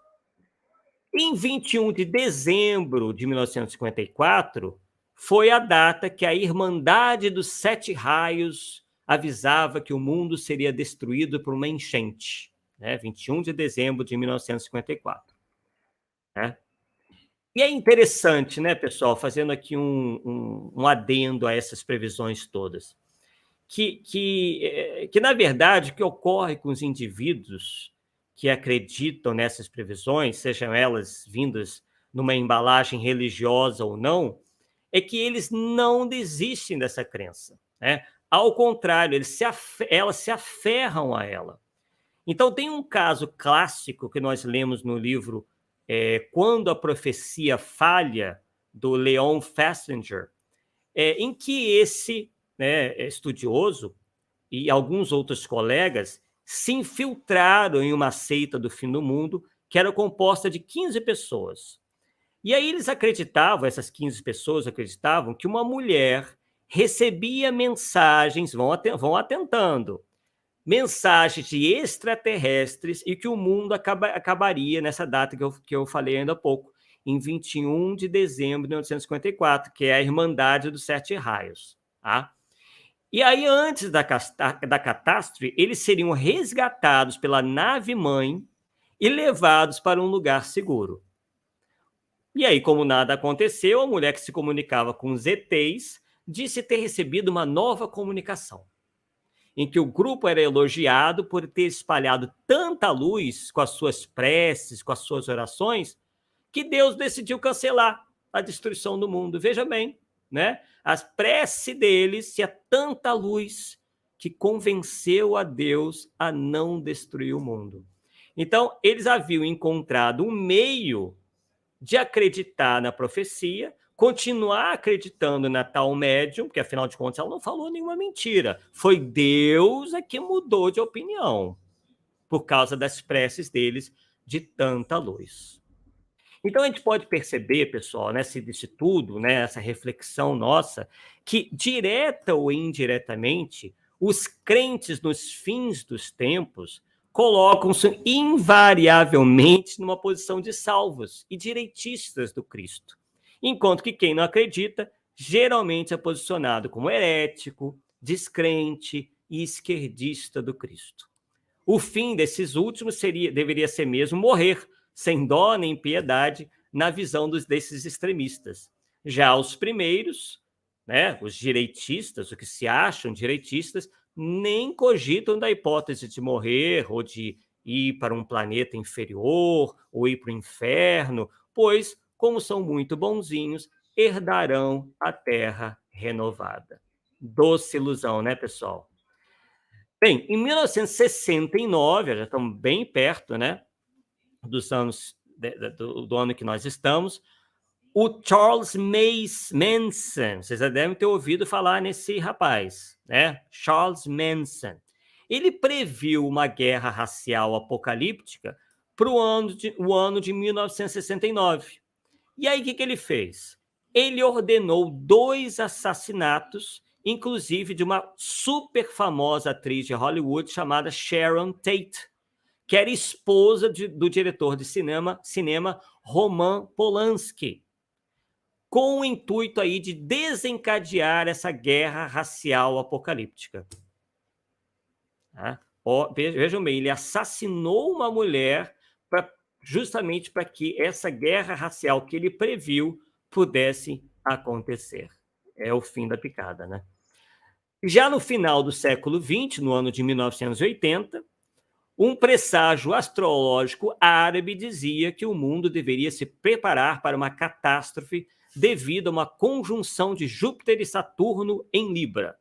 Em 21 de dezembro de 1954, foi a data que a Irmandade dos Sete Raios avisava que o mundo seria destruído por uma enchente, né? 21 de dezembro de 1954. Né? E é interessante, né, pessoal, fazendo aqui um adendo a essas previsões todas, que na verdade, o que ocorre com os indivíduos que acreditam nessas previsões, sejam elas vindas numa embalagem religiosa ou não, é que eles não desistem dessa crença, né? Ao contrário, elas se aferram a ela. Então, tem um caso clássico que nós lemos no livro Quando a Profecia Falha, do Leon Festinger, em que esse, né, estudioso e alguns outros colegas se infiltraram em uma seita do fim do mundo que era composta de 15 pessoas. E aí eles acreditavam, essas 15 pessoas acreditavam, que uma mulher recebia mensagens, vão atentando, mensagens de extraterrestres e que o mundo acabaria nessa data que eu falei ainda há pouco, em 21 de dezembro de 1954, que é a Irmandade dos Sete Raios. Tá? E aí, antes da catástrofe, eles seriam resgatados pela nave-mãe e levados para um lugar seguro. E aí, como nada aconteceu, a mulher que se comunicava com os ETs disse ter recebido uma nova comunicação, em que o grupo era elogiado por ter espalhado tanta luz com as suas preces, com as suas orações, que Deus decidiu cancelar a destruição do mundo. Veja bem, né? A prece deles tinha tanta luz que convenceu a Deus a não destruir o mundo. Então, eles haviam encontrado um meio de acreditar na profecia, continuar acreditando na tal médium, porque afinal de contas ela não falou nenhuma mentira. Foi Deus que mudou de opinião por causa das preces deles de tanta luz. Então a gente pode perceber, pessoal, nesse tudo, né, essa reflexão nossa, que direta ou indiretamente, os crentes nos fins dos tempos colocam-se invariavelmente numa posição de salvos e direitistas do Cristo, enquanto que quem não acredita geralmente é posicionado como herético, descrente e esquerdista do Cristo. O fim desses últimos deveria ser mesmo morrer, sem dó nem piedade, na visão desses extremistas. Já os primeiros, né, os direitistas, os que se acham direitistas, nem cogitam da hipótese de morrer ou de ir para um planeta inferior ou ir para o inferno, pois, como são muito bonzinhos, herdarão a terra renovada. Doce ilusão, né, pessoal? Bem, em 1969, já estamos bem perto, né, dos anos do ano que nós estamos, o Charles Manson, vocês já devem ter ouvido falar nesse rapaz, né? Charles Manson. Ele previu uma guerra racial apocalíptica para o ano de 1969. E aí, o que ele fez? Ele ordenou 2 assassinatos, inclusive de uma super famosa atriz de Hollywood chamada Sharon Tate, que era esposa do diretor de cinema Roman Polanski, com o intuito aí de desencadear essa guerra racial apocalíptica. Vejam bem, ele assassinou uma mulher justamente para que essa guerra racial que ele previu pudesse acontecer. É o fim da picada, né? Já no final do século XX, no ano de 1980, um presságio astrológico árabe dizia que o mundo deveria se preparar para uma catástrofe devido a uma conjunção de Júpiter e Saturno em Libra.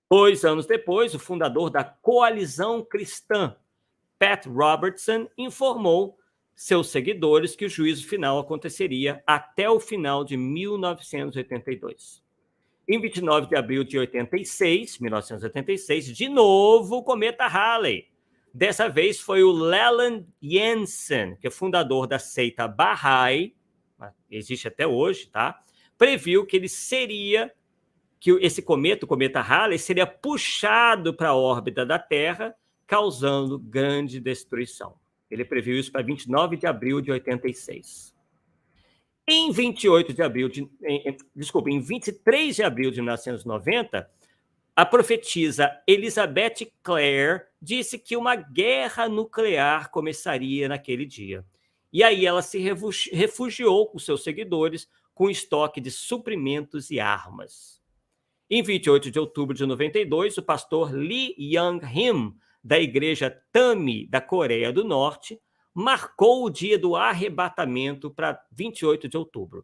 2 anos depois, o fundador da Coalizão Cristã, Pat Robertson, informou seus seguidores que o juízo final aconteceria até o final de 1982. Em 29 de abril de 1986, de novo o cometa Halley. Dessa vez foi o Leland Jensen, que é fundador da seita Bahá'í, existe até hoje, tá? Previu que esse cometa, o cometa Halley, seria puxado para a órbita da Terra, causando grande destruição. Ele previu isso para 29 de abril de 86. Em 23 de abril de 1990, a profetisa Elizabeth Clare disse que uma guerra nuclear começaria naquele dia. E aí ela se refugiou com seus seguidores com estoque de suprimentos e armas. Em 28 de outubro de 92, o pastor Lee Young-him, da igreja Tami da Coreia do Norte, marcou o dia do arrebatamento para 28 de outubro,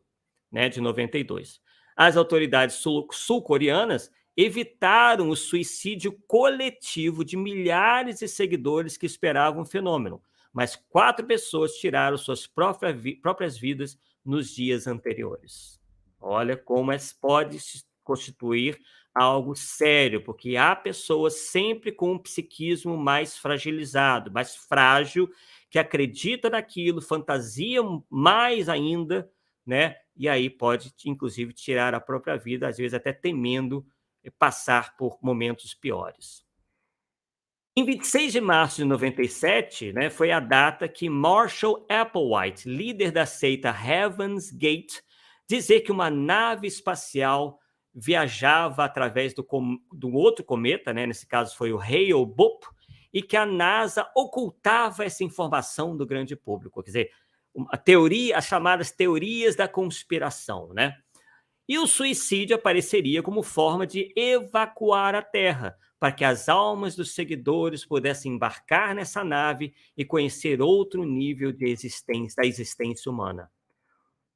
né, de 92. As autoridades sul-coreanas evitaram o suicídio coletivo de milhares de seguidores que esperavam o fenômeno, mas 4 pessoas tiraram suas próprias vidas nos dias anteriores. Olha como pode se constituir algo sério, porque há pessoas sempre com um psiquismo mais fragilizado, mais frágil, que acredita naquilo, fantasia mais ainda, né? E aí pode, inclusive, tirar a própria vida, às vezes até temendo passar por momentos piores. Em 26 de março de 97, né, foi a data que Marshall Applewhite, líder da seita Heaven's Gate, dizer que uma nave espacial viajava através do outro cometa, né, nesse caso foi o Hale-Bopp, e que a NASA ocultava essa informação do grande público. Quer dizer, as chamadas teorias da conspiração, né? E o suicídio apareceria como forma de evacuar a Terra, para que as almas dos seguidores pudessem embarcar nessa nave e conhecer outro nível da existência humana.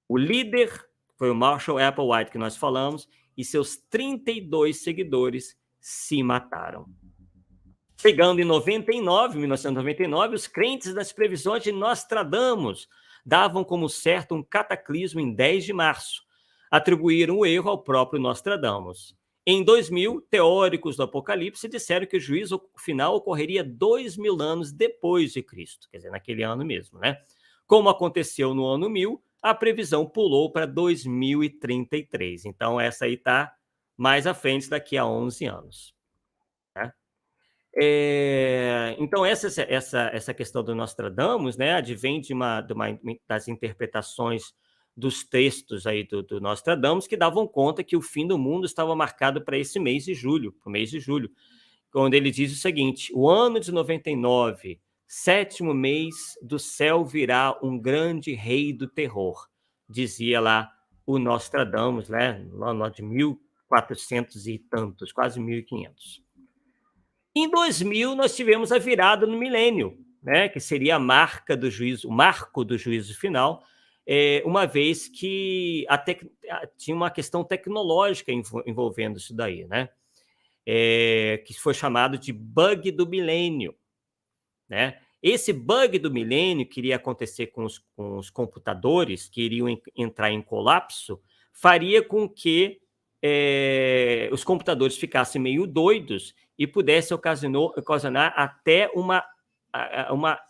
O líder foi o Marshall Applewhite que nós falamos, e seus 32 seguidores se mataram. Chegando em 1999, os crentes das previsões de Nostradamus davam como certo um cataclismo em 10 de março. Atribuíram o erro ao próprio Nostradamus. Em 2000, teóricos do Apocalipse disseram que o juízo final ocorreria 2000 anos depois de Cristo, quer dizer, naquele ano mesmo, né? Como aconteceu no ano 1000, a previsão pulou para 2033. Então, essa aí está mais à frente, daqui a 11 anos. Né? Então, essa questão do Nostradamus, né, advém das interpretações dos textos aí do Nostradamus, que davam conta que o fim do mundo estava marcado para esse mês de julho, para o mês de julho, quando ele diz o seguinte: o ano de 99, 7º mês, do céu virá um grande rei do terror, dizia lá o Nostradamus, né, lá de 1400 e tantos, quase 1500. Em 2000, nós tivemos a virada no milênio, né, que seria a marca do juízo, o marco do juízo final, uma vez que tinha uma questão tecnológica envolvendo isso daí, né? Que foi chamado de bug do milênio, né? Esse bug do milênio que iria acontecer com os computadores, que iriam entrar em colapso, faria com que os computadores ficassem meio doidos e pudesse ocasionar até uma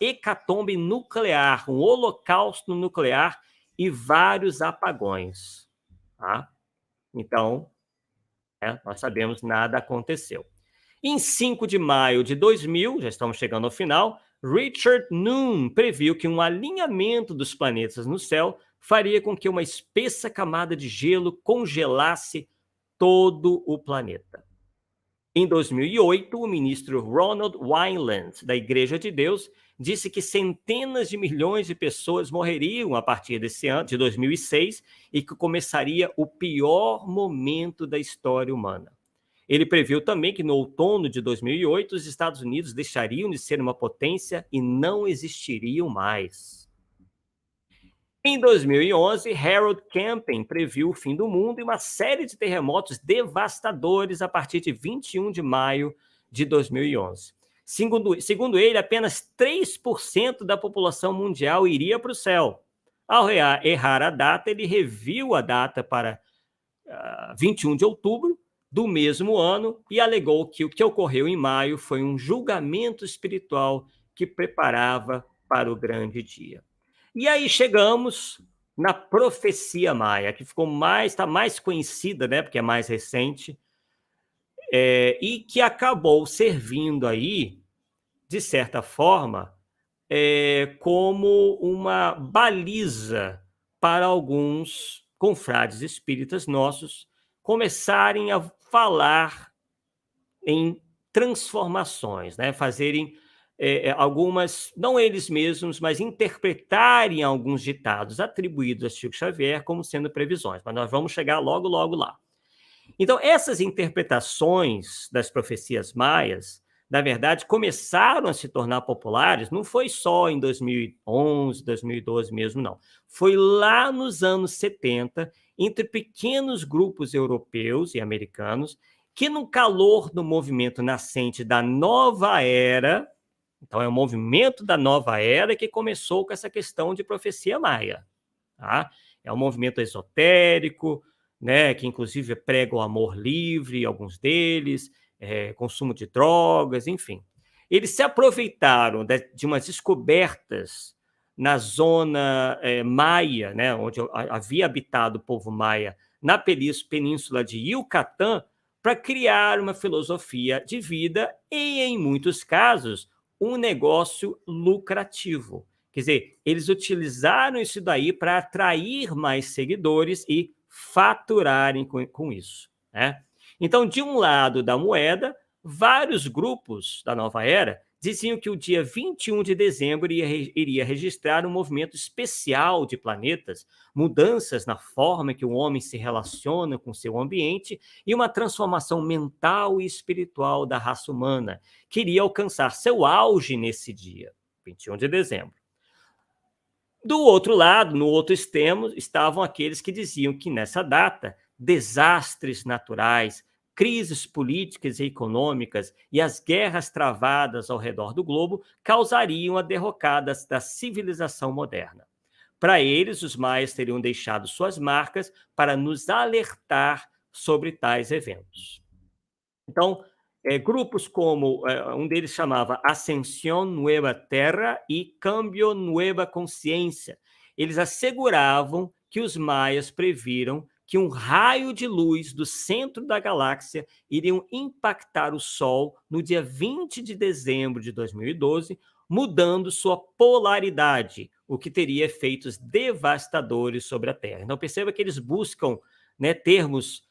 hecatombe nuclear, um holocausto nuclear e vários apagões. Tá? Então, nós sabemos, nada aconteceu. Em 5 de maio de 2000, já estamos chegando ao final, Richard Nunn previu que um alinhamento dos planetas no céu faria com que uma espessa camada de gelo congelasse todo o planeta. Em 2008, o ministro Ronald Wineland, da Igreja de Deus, disse que centenas de milhões de pessoas morreriam a partir desse ano, de 2006, e que começaria o pior momento da história humana. Ele previu também que no outono de 2008, os Estados Unidos deixariam de ser uma potência e não existiriam mais. Em 2011, Harold Camping previu o fim do mundo e uma série de terremotos devastadores a partir de 21 de maio de 2011. Segundo ele, apenas 3% da população mundial iria para o céu. Ao errar a data, ele reviu a data para 21 de outubro do mesmo ano e alegou que o que ocorreu em maio foi um julgamento espiritual que preparava para o grande dia. E aí chegamos na profecia maia, que está mais conhecida, né, porque é mais recente, e que acabou servindo aí, de certa forma, como uma baliza para alguns confrades espíritas nossos começarem a falar em transformações, né, fazerem algumas, não eles mesmos, mas interpretarem alguns ditados atribuídos a Chico Xavier como sendo previsões, mas nós vamos chegar logo, logo lá. Então, essas interpretações das profecias maias, na verdade, começaram a se tornar populares, não foi só em 2011, 2012 mesmo, não. Foi lá nos anos 70, entre pequenos grupos europeus e americanos, que no calor do movimento nascente da nova era. Então, é o movimento da nova era que começou com essa questão de profecia maia. Tá? É um movimento esotérico, né, que inclusive prega o amor livre, alguns deles, consumo de drogas, enfim. Eles se aproveitaram de umas descobertas na zona maia, né, onde havia habitado o povo maia, na península de Yucatán, para criar uma filosofia de vida e, em muitos casos, um negócio lucrativo. Quer dizer, eles utilizaram isso daí para atrair mais seguidores e faturarem com isso. Né? Então, de um lado da moeda, vários grupos da nova era diziam que o dia 21 de dezembro iria registrar um movimento especial de planetas, mudanças na forma que o homem se relaciona com seu ambiente e uma transformação mental e espiritual da raça humana, que iria alcançar seu auge nesse dia, 21 de dezembro. Do outro lado, no outro extremo, estavam aqueles que diziam que nessa data, desastres naturais, crises políticas e econômicas e as guerras travadas ao redor do globo causariam a derrocada da civilização moderna. Para eles, os maias teriam deixado suas marcas para nos alertar sobre tais eventos. Então, grupos como um deles chamava Ascensión Nueva Terra e Cambio Nueva Consciência, eles asseguravam que os maias previram que um raio de luz do centro da galáxia iriam impactar o Sol no dia 20 de dezembro de 2012, mudando sua polaridade, o que teria efeitos devastadores sobre a Terra. Então, perceba que eles buscam, né, termos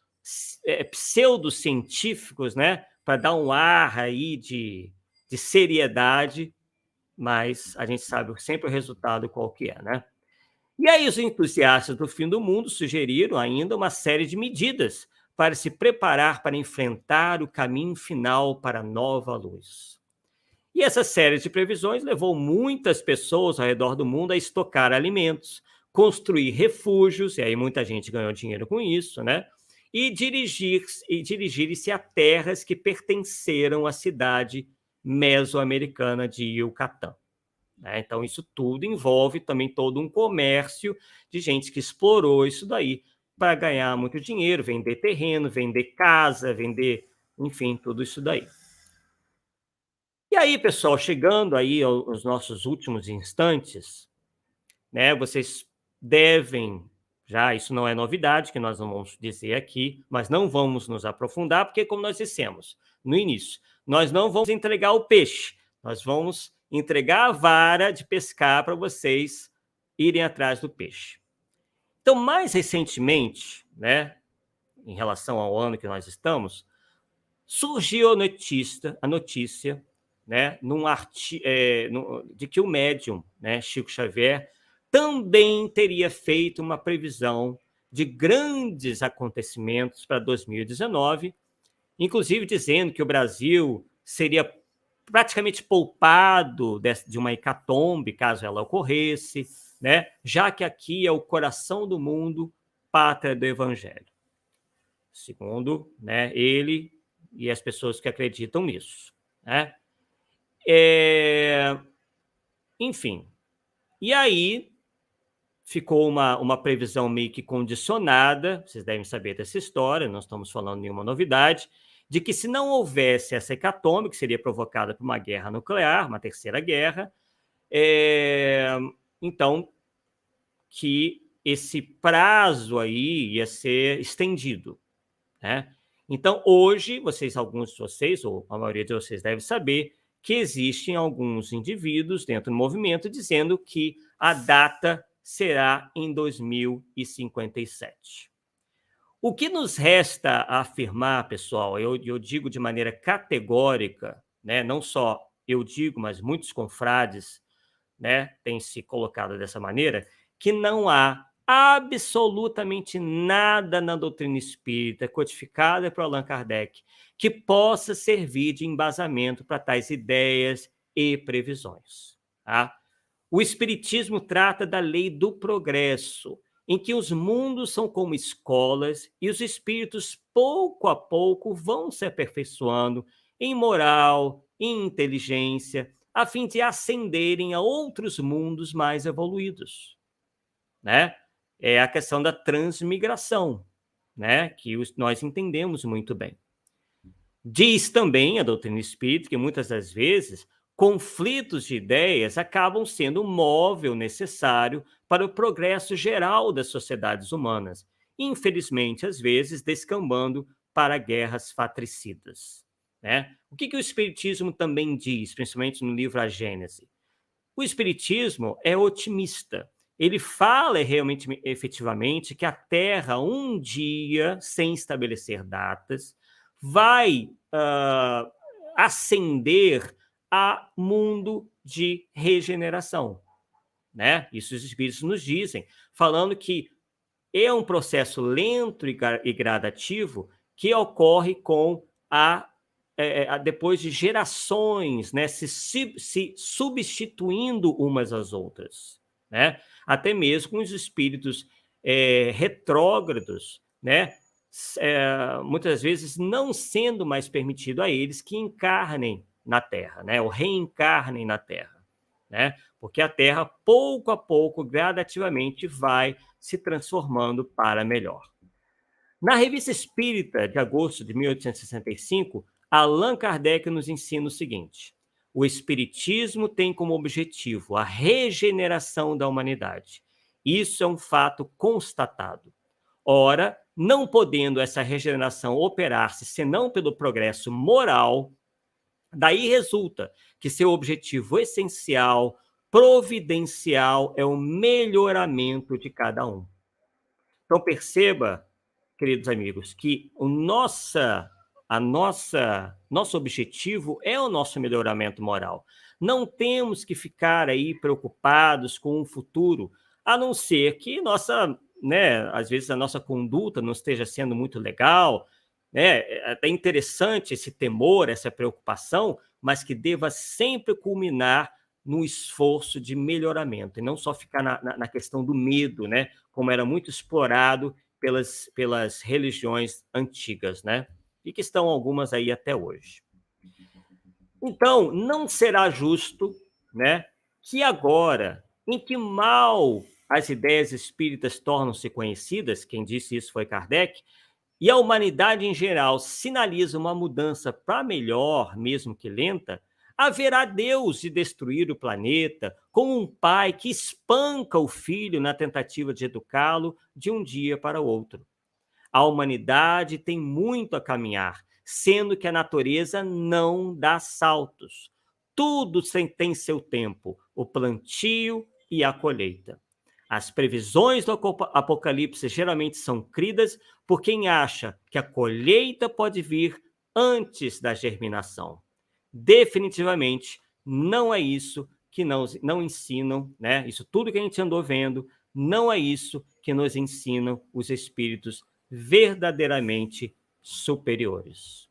pseudocientíficos, né, para dar um ar aí de seriedade, mas a gente sabe sempre o resultado qual que é, né? E aí os entusiastas do fim do mundo sugeriram ainda uma série de medidas para se preparar para enfrentar o caminho final para a nova luz. E essa série de previsões levou muitas pessoas ao redor do mundo a estocar alimentos, construir refúgios, e aí muita gente ganhou dinheiro com isso, né? E dirigir-se a terras que pertenceram à cidade mesoamericana de Yucatán. Então, isso tudo envolve também todo um comércio de gente que explorou isso daí para ganhar muito dinheiro, vender terreno, vender casa, vender, enfim, tudo isso daí. E aí, pessoal, chegando aí aos nossos últimos instantes, né, vocês devem, já isso não é novidade, que nós não vamos dizer aqui, mas não vamos nos aprofundar, porque como nós dissemos no início, nós não vamos entregar o peixe, nós vamos entregar a vara de pescar para vocês irem atrás do peixe. Então, mais recentemente, né, em relação ao ano que nós estamos, surgiu a notícia, né, de que o médium, né, Chico Xavier, também teria feito uma previsão de grandes acontecimentos para 2019, inclusive dizendo que o Brasil seria praticamente poupado de uma hecatombe, caso ela ocorresse, né, já que aqui é o coração do mundo, pátria do Evangelho. Segundo, né, ele e as pessoas que acreditam nisso, né? Enfim, e aí ficou uma previsão meio que condicionada, vocês devem saber dessa história, não estamos falando nenhuma novidade, de que se não houvesse essa hecatombe, que seria provocada por uma guerra nuclear, uma terceira guerra, então que esse prazo aí ia ser estendido, né? Então, hoje, alguns de vocês, ou a maioria de vocês deve saber, que existem alguns indivíduos dentro do movimento dizendo que a data será em 2057. O que nos resta afirmar, pessoal, eu digo de maneira categórica, né, não só eu digo, mas muitos confrades, né, têm se colocado dessa maneira, que não há absolutamente nada na doutrina espírita codificada por Allan Kardec que possa servir de embasamento para tais ideias e previsões. Tá? O espiritismo trata da lei do progresso, em que os mundos são como escolas e os espíritos, pouco a pouco, vão se aperfeiçoando em moral, em inteligência, a fim de ascenderem a outros mundos mais evoluídos, né? É a questão da transmigração, né? Que nós entendemos muito bem. Diz também a doutrina espírita que muitas das vezes conflitos de ideias acabam sendo um móvel necessário para o progresso geral das sociedades humanas, infelizmente, às vezes, descambando para guerras fratricidas, né? O que o Espiritismo também diz, principalmente no livro A Gênese? O Espiritismo é otimista. Ele fala realmente, efetivamente, que a Terra, um dia, sem estabelecer datas, vai ascender a mundo de regeneração, né? Isso os espíritos nos dizem, falando que é um processo lento e gradativo que ocorre com depois de gerações, né, se substituindo umas às outras, né? Até mesmo com os espíritos retrógrados, né? Muitas vezes não sendo mais permitido a eles que encarnem na Terra, né? Ou reencarnem na Terra, né? Porque a Terra, pouco a pouco, gradativamente, vai se transformando para melhor. Na Revista Espírita, de agosto de 1865, Allan Kardec nos ensina o seguinte: o Espiritismo tem como objetivo a regeneração da humanidade. Isso é um fato constatado. Ora, não podendo essa regeneração operar-se senão pelo progresso moral, daí resulta que seu objetivo essencial, providencial, é o melhoramento de cada um. Então perceba, queridos amigos, que nosso objetivo é o nosso melhoramento moral. Não temos que ficar aí preocupados com o futuro, a não ser que às vezes a nossa conduta não esteja sendo muito legal, né? É até interessante esse temor, essa preocupação, mas que deva sempre culminar no esforço de melhoramento, e não só ficar na questão do medo, né? Como era muito explorado pelas religiões antigas, né? E que estão algumas aí até hoje. Então, não será justo, né, que agora, em que mal as ideias espíritas tornam-se conhecidas, quem disse isso foi Kardec, e a humanidade em geral sinaliza uma mudança para melhor, mesmo que lenta, haverá Deus de destruir o planeta como um pai que espanca o filho na tentativa de educá-lo de um dia para o outro. A humanidade tem muito a caminhar, sendo que a natureza não dá saltos. Tudo tem seu tempo, o plantio e a colheita. As previsões do Apocalipse geralmente são cridas por quem acha que a colheita pode vir antes da germinação. Definitivamente, não é isso que não ensinam, né? Isso tudo que a gente andou vendo, não é isso que nos ensinam os espíritos verdadeiramente superiores,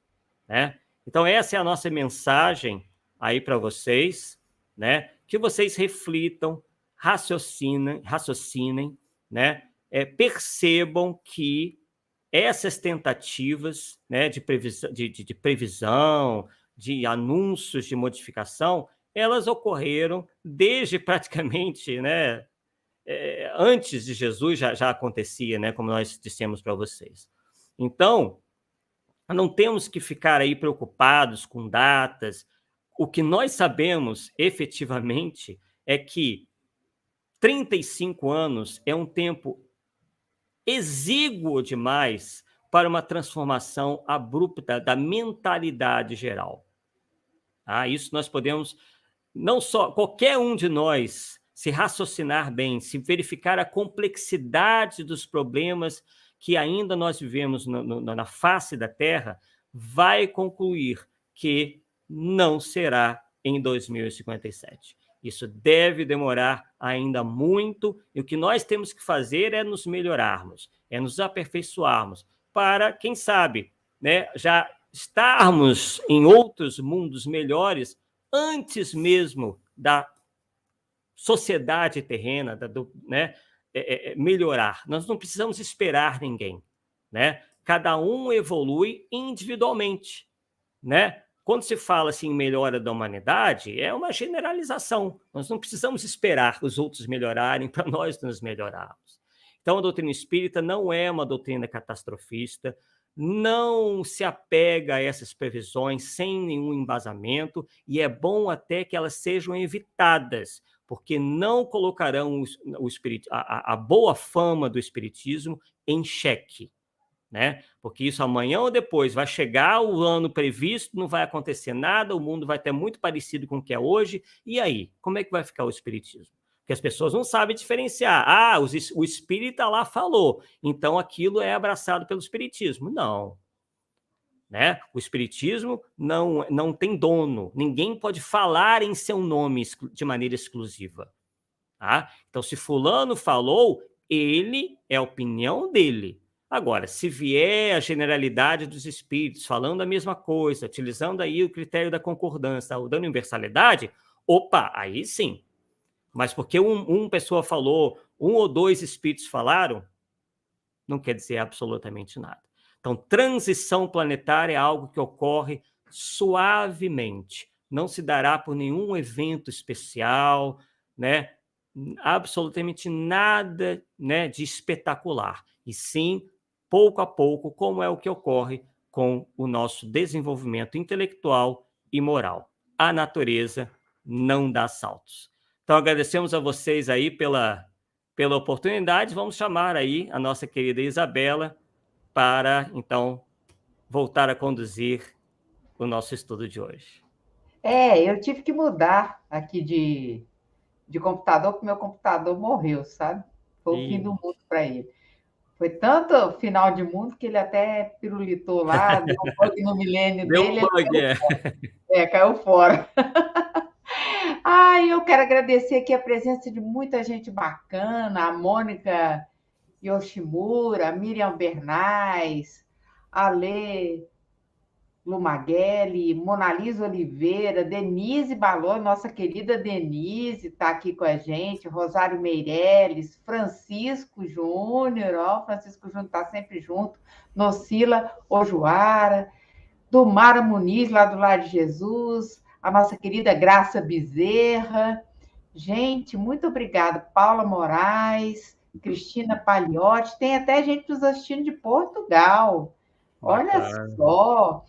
né? Então, essa é a nossa mensagem aí para vocês, né? Que vocês reflitam, raciocinem, né? Percebam que essas tentativas, né, de previsão, de anúncios de modificação, elas ocorreram desde praticamente, né, antes de Jesus já acontecia, né, como nós dissemos para vocês. Então, não temos que ficar aí preocupados com datas. O que nós sabemos efetivamente é que 35 anos é um tempo exíguo demais para uma transformação abrupta da mentalidade geral. Isso nós podemos, não só qualquer um de nós, se raciocinar bem, se verificar a complexidade dos problemas que ainda nós vivemos na face da Terra, vai concluir que não será em 2057. Isso deve demorar ainda muito, e o que nós temos que fazer é nos melhorarmos, é nos aperfeiçoarmos, para, quem sabe, né, já estarmos em outros mundos melhores antes mesmo da sociedade terrena, né, melhorar. Nós não precisamos esperar ninguém, né? Cada um evolui individualmente, né? Quando se fala assim em melhora da humanidade, é uma generalização. Nós não precisamos esperar os outros melhorarem para nós nos melhorarmos. Então, a doutrina espírita não é uma doutrina catastrofista, não se apega a essas previsões sem nenhum embasamento, e é bom até que elas sejam evitadas, porque não colocarão a boa fama do espiritismo em xeque, né? Porque isso amanhã ou depois vai chegar o ano previsto, não vai acontecer nada, o mundo vai ter muito parecido com o que é hoje, e aí? Como é que vai ficar o espiritismo? Porque as pessoas não sabem diferenciar. O espírita lá falou, então aquilo é abraçado pelo espiritismo. Não. Né? O espiritismo não tem dono, ninguém pode falar em seu nome de maneira exclusiva. Tá? Então, se fulano falou, ele é a opinião dele. Agora, se vier a generalidade dos espíritos falando a mesma coisa, utilizando aí o critério da concordância, ou da universalidade, opa, aí sim. Mas porque uma pessoa falou, um ou dois espíritos falaram, não quer dizer absolutamente nada. Então, transição planetária é algo que ocorre suavemente. Não se dará por nenhum evento especial, né? Absolutamente nada, né, de espetacular. E sim, pouco a pouco, como é o que ocorre com o nosso desenvolvimento intelectual e moral. A natureza não dá saltos. Então, agradecemos a vocês aí pela oportunidade. Vamos chamar aí a nossa querida Isabela para, então, voltar a conduzir o nosso estudo de hoje. Eu tive que mudar aqui de computador, porque meu computador morreu, sabe? Foi o fim do mundo para ele. Foi tanto final de mundo que ele até pirulitou lá, deu um bug no milênio Deu um dele, bug, caiu fora. Eu quero agradecer aqui a presença de muita gente bacana, a Mônica Yoshimura, a Miriam Bernays, a Lê Lumaguelli, Monalisa Oliveira, Denise Balô, nossa querida Denise está aqui com a gente, Rosário Meirelles, Francisco Júnior, Francisco Júnior está sempre junto, Nocila Ojoara, Dumara Muniz, lá do Lar de Jesus, a nossa querida Graça Bezerra. Gente, muito obrigada. Paula Moraes, Cristina Paliotti, tem até gente nos assistindo de Portugal. Olha bacana. só.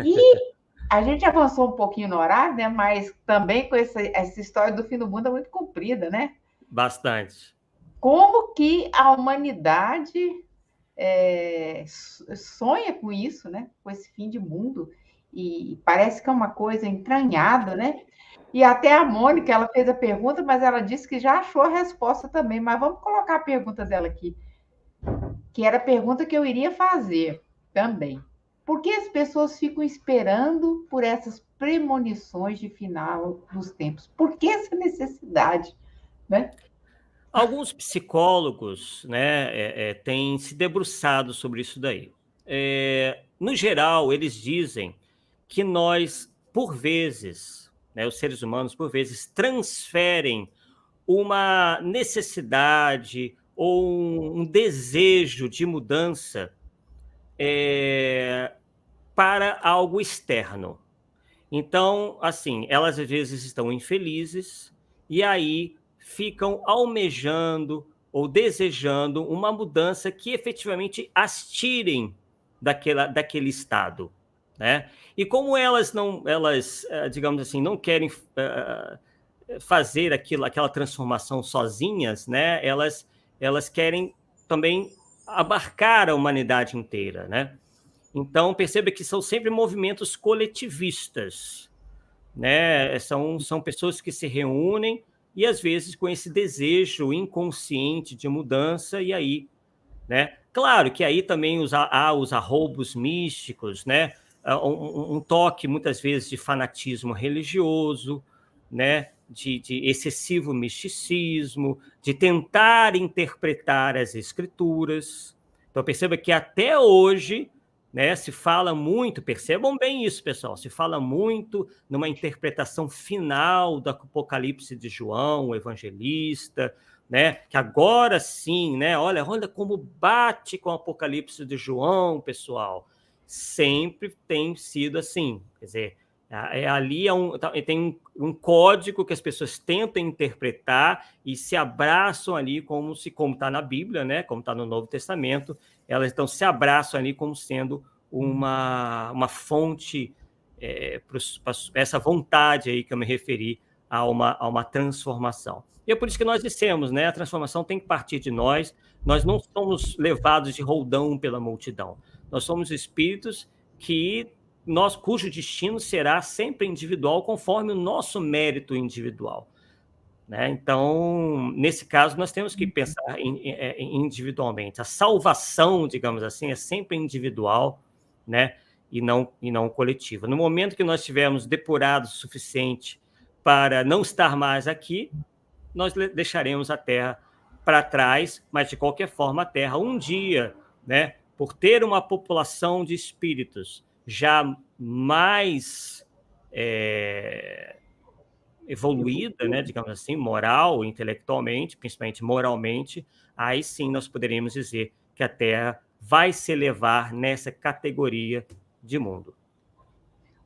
E a gente avançou um pouquinho no horário, né? Mas também com essa história do fim do mundo é muito comprida, né? Bastante. Como que a humanidade sonha com isso, né? Com esse fim de mundo. E parece que é uma coisa entranhada, né? E até a Mônica, ela fez a pergunta, mas ela disse que já achou a resposta também. Mas vamos colocar a pergunta dela aqui, que era a pergunta que eu iria fazer também. Por que as pessoas ficam esperando por essas premonições de final dos tempos? Por que essa necessidade, né? Alguns psicólogos, né, têm se debruçado sobre isso daí. No geral, eles dizem que nós, por vezes, né, os seres humanos, por vezes, transferem uma necessidade ou um desejo de mudança para algo externo. Então, assim, elas às vezes estão infelizes e aí ficam almejando ou desejando uma mudança que efetivamente as tirem daquele estado, né? E como elas, digamos assim, não querem fazer aquela transformação sozinhas, né? Elas querem também abarcar a humanidade inteira, né? Então, perceba que são sempre movimentos coletivistas, né? São pessoas que se reúnem e, às vezes, com esse desejo inconsciente de mudança, e aí, né? Claro que aí também há os arroubos místicos, né? Um toque, muitas vezes, de fanatismo religioso, né? De excessivo misticismo, de tentar interpretar as escrituras. Então, perceba que até hoje, né, se fala muito, percebam bem isso, pessoal, se fala muito numa interpretação final do Apocalipse de João, o evangelista, né, que agora sim, né, olha como bate com o Apocalipse de João, pessoal, sempre tem sido assim, quer dizer, ali tem um código que as pessoas tentam interpretar e se abraçam ali como está na Bíblia, né, como está no Novo Testamento, elas então se abraçam ali como sendo uma fonte para essa vontade aí que eu me referi a uma transformação. E é por isso que nós dissemos, né, a transformação tem que partir de nós não somos levados de roldão pela multidão, nós somos espíritos cujo destino será sempre individual, conforme o nosso mérito individual. Né? Então, nesse caso, nós temos que pensar individualmente. A salvação, digamos assim, é sempre individual, né? e não coletiva. No momento que nós tivermos depurado o suficiente para não estar mais aqui, nós deixaremos a Terra para trás, mas, de qualquer forma, a Terra, um dia, né, por ter uma população de espíritos já mais evoluída, né, digamos assim, moral, intelectualmente, principalmente moralmente, aí sim nós poderíamos dizer que a Terra vai se elevar nessa categoria de mundo.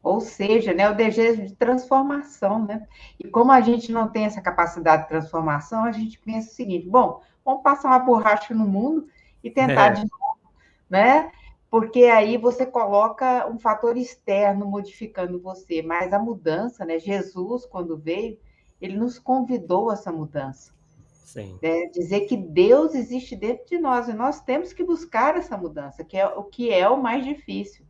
Ou seja, né, o desejo de transformação, né? E como a gente não tem essa capacidade de transformação, a gente pensa o seguinte: bom, vamos passar uma borracha no mundo e tentar de novo, né? Porque aí você coloca um fator externo modificando você, mas a mudança, né? Jesus, quando veio, ele nos convidou a essa mudança. Sim. Né? Dizer que Deus existe dentro de nós e nós temos que buscar essa mudança, que é o mais difícil.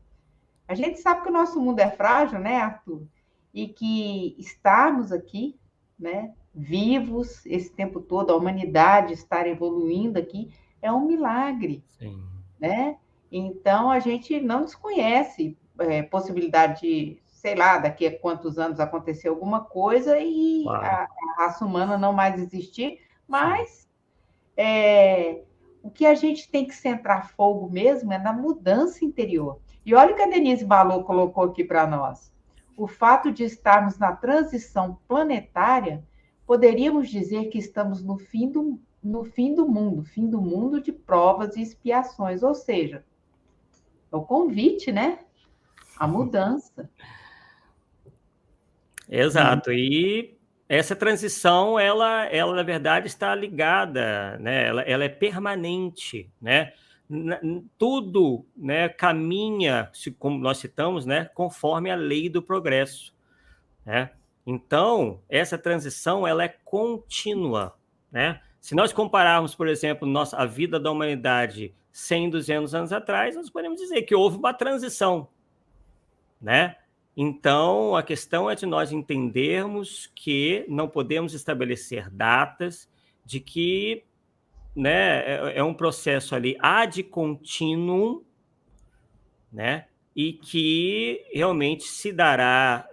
A gente sabe que o nosso mundo é frágil, né, Arthur? E que estarmos aqui, né, vivos esse tempo todo, a humanidade estar evoluindo aqui, é um milagre, Sim. né? Então, a gente não desconhece possibilidade de, sei lá, daqui a quantos anos acontecer alguma coisa e Claro. a raça humana não mais existir, Sim. mas o que a gente tem que centrar fogo mesmo é na mudança interior. E olha o que a Denise Balô colocou aqui para nós. O fato de estarmos na transição planetária, poderíamos dizer que estamos no fim do mundo de provas e expiações, ou seja, é o convite, né? A mudança. Exato. E essa transição, ela na verdade está ligada, né? Ela é permanente, né? Tudo, né, caminha, como nós citamos, né, conforme a lei do progresso, né? Então, essa transição ela é contínua, né? Se nós compararmos, por exemplo, a vida da humanidade 100, 200 anos atrás, nós podemos dizer que houve uma transição, né? Então, a questão é de nós entendermos que não podemos estabelecer datas, de que, né, é um processo ali ad continuum, né, e que realmente se dará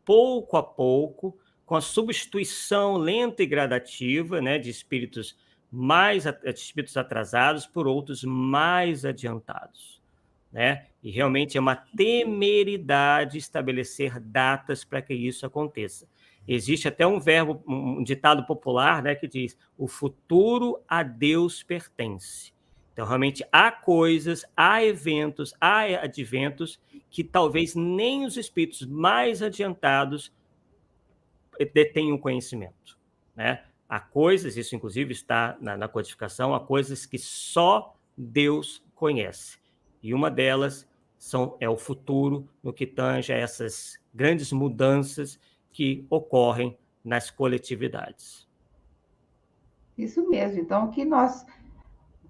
pouco a pouco, com a substituição lenta e gradativa, né, de espíritos atrasados por outros mais adiantados, né? E realmente é uma temeridade estabelecer datas para que isso aconteça. Existe até um ditado popular, né, que diz: o futuro a Deus pertence. Então, realmente, há coisas, há eventos, há adventos que talvez nem os espíritos mais adiantados detenham conhecimento, né? Há coisas, isso inclusive está na codificação, há coisas que só Deus conhece. E uma delas é o futuro, no que tange a essas grandes mudanças que ocorrem nas coletividades. Isso mesmo. Então,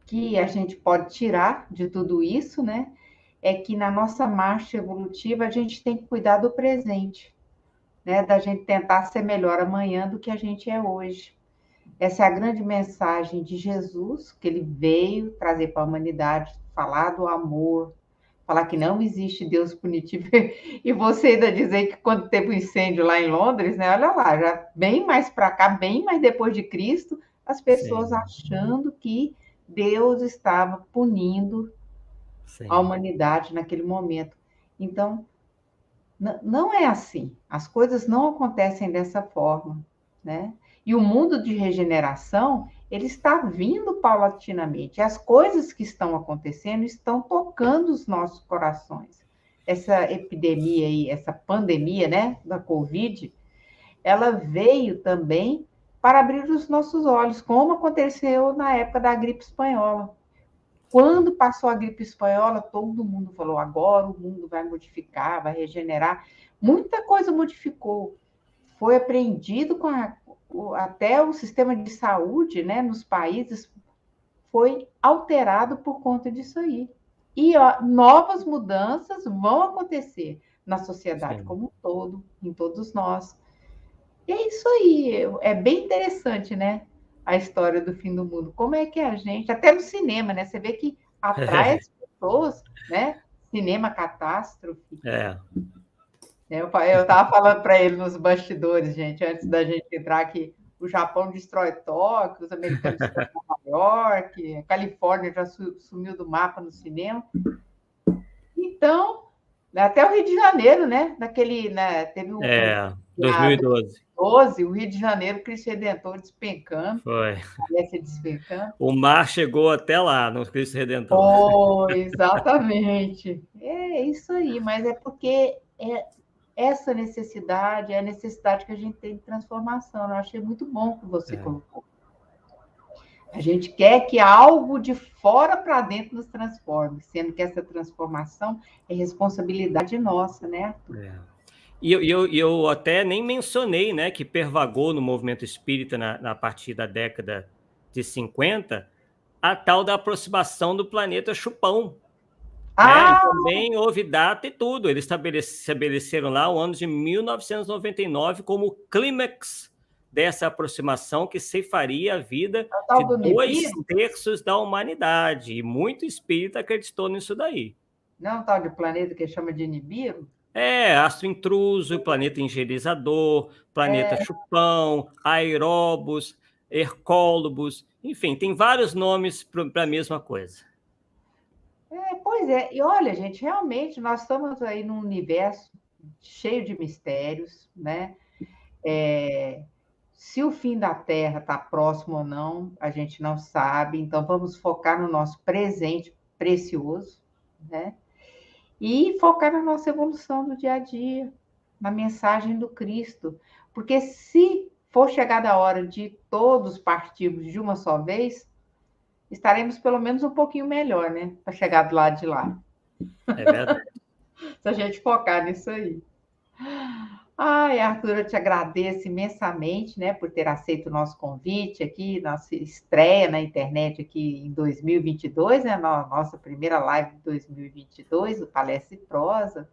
que a gente pode tirar de tudo isso, né, é que na nossa marcha evolutiva a gente tem que cuidar do presente, né, da gente tentar ser melhor amanhã do que a gente é hoje. Essa é a grande mensagem de Jesus, que ele veio trazer para a humanidade, falar do amor, falar que não existe Deus punitivo. E você ainda dizer que quando teve o incêndio lá em Londres, né, olha lá, já bem mais para cá, bem mais depois de Cristo, as pessoas Sim. achando que Deus estava punindo a Sim. humanidade naquele momento. Então, não é assim. As coisas não acontecem dessa forma, né? E o mundo de regeneração, ele está vindo paulatinamente. As coisas que estão acontecendo estão tocando os nossos corações. Essa epidemia aí, essa pandemia, né, da Covid, ela veio também para abrir os nossos olhos, como aconteceu na época da gripe espanhola. Quando passou a gripe espanhola, todo mundo falou: agora o mundo vai modificar, vai regenerar. Muita coisa modificou. Foi apreendido até o sistema de saúde, né, nos países foi alterado por conta disso aí. E novas mudanças vão acontecer na sociedade Sim. como um todo, em todos nós. E é isso aí, é bem interessante, né? A história do fim do mundo. Como é que a gente, até no cinema, né? Você vê que atrai as pessoas, né? Cinema catástrofe. É. Eu estava falando para ele nos bastidores, gente, antes da gente entrar aqui, o Japão destrói Tóquio, os americanos destroem Nova York, a Califórnia já sumiu do mapa no cinema. Então, Até o Rio de Janeiro, né? Naquele, né? Teve lá 2012. 2012, o Rio de Janeiro, Cristo Redentor despencando, Foi. parece despencando. O mar chegou até lá, no Cristo Redentor. Oh, exatamente. É isso aí, mas é porque essa necessidade é a necessidade que a gente tem de transformação. Eu achei muito bom que você colocou. A gente quer que algo de fora para dentro nos transforme, sendo que essa transformação é responsabilidade nossa, né, Arthur? E eu até nem mencionei, né, que pervagou no movimento espírita na partir da década de 50 a tal da aproximação do planeta Chupão. Né? E também houve data e tudo. Eles estabeleceram lá o ano de 1999 como clímax dessa aproximação que ceifaria a vida de 2/3 da humanidade. E muito espírita acreditou nisso daí. Não, tal de planeta que chama de Nibiru? Astro intruso, planeta engerizador, planeta chupão, aeróbus, hercólobus, enfim, tem vários nomes para a mesma coisa. Pois é, e olha, gente, realmente nós estamos aí num universo cheio de mistérios, né? Se o fim da Terra está próximo ou não, a gente não sabe, então vamos focar no nosso presente precioso, né? E focar na nossa evolução do dia a dia, na mensagem do Cristo. Porque se for chegada a hora de todos partirmos de uma só vez, estaremos pelo menos um pouquinho melhor, né? Para chegar do lado de lá. É verdade. Se a gente focar nisso aí. Ai, Arthur, eu te agradeço imensamente, né, por ter aceito o nosso convite aqui, nossa estreia na internet aqui em 2022, né, nossa primeira live de 2022, o Palestra e Prosa.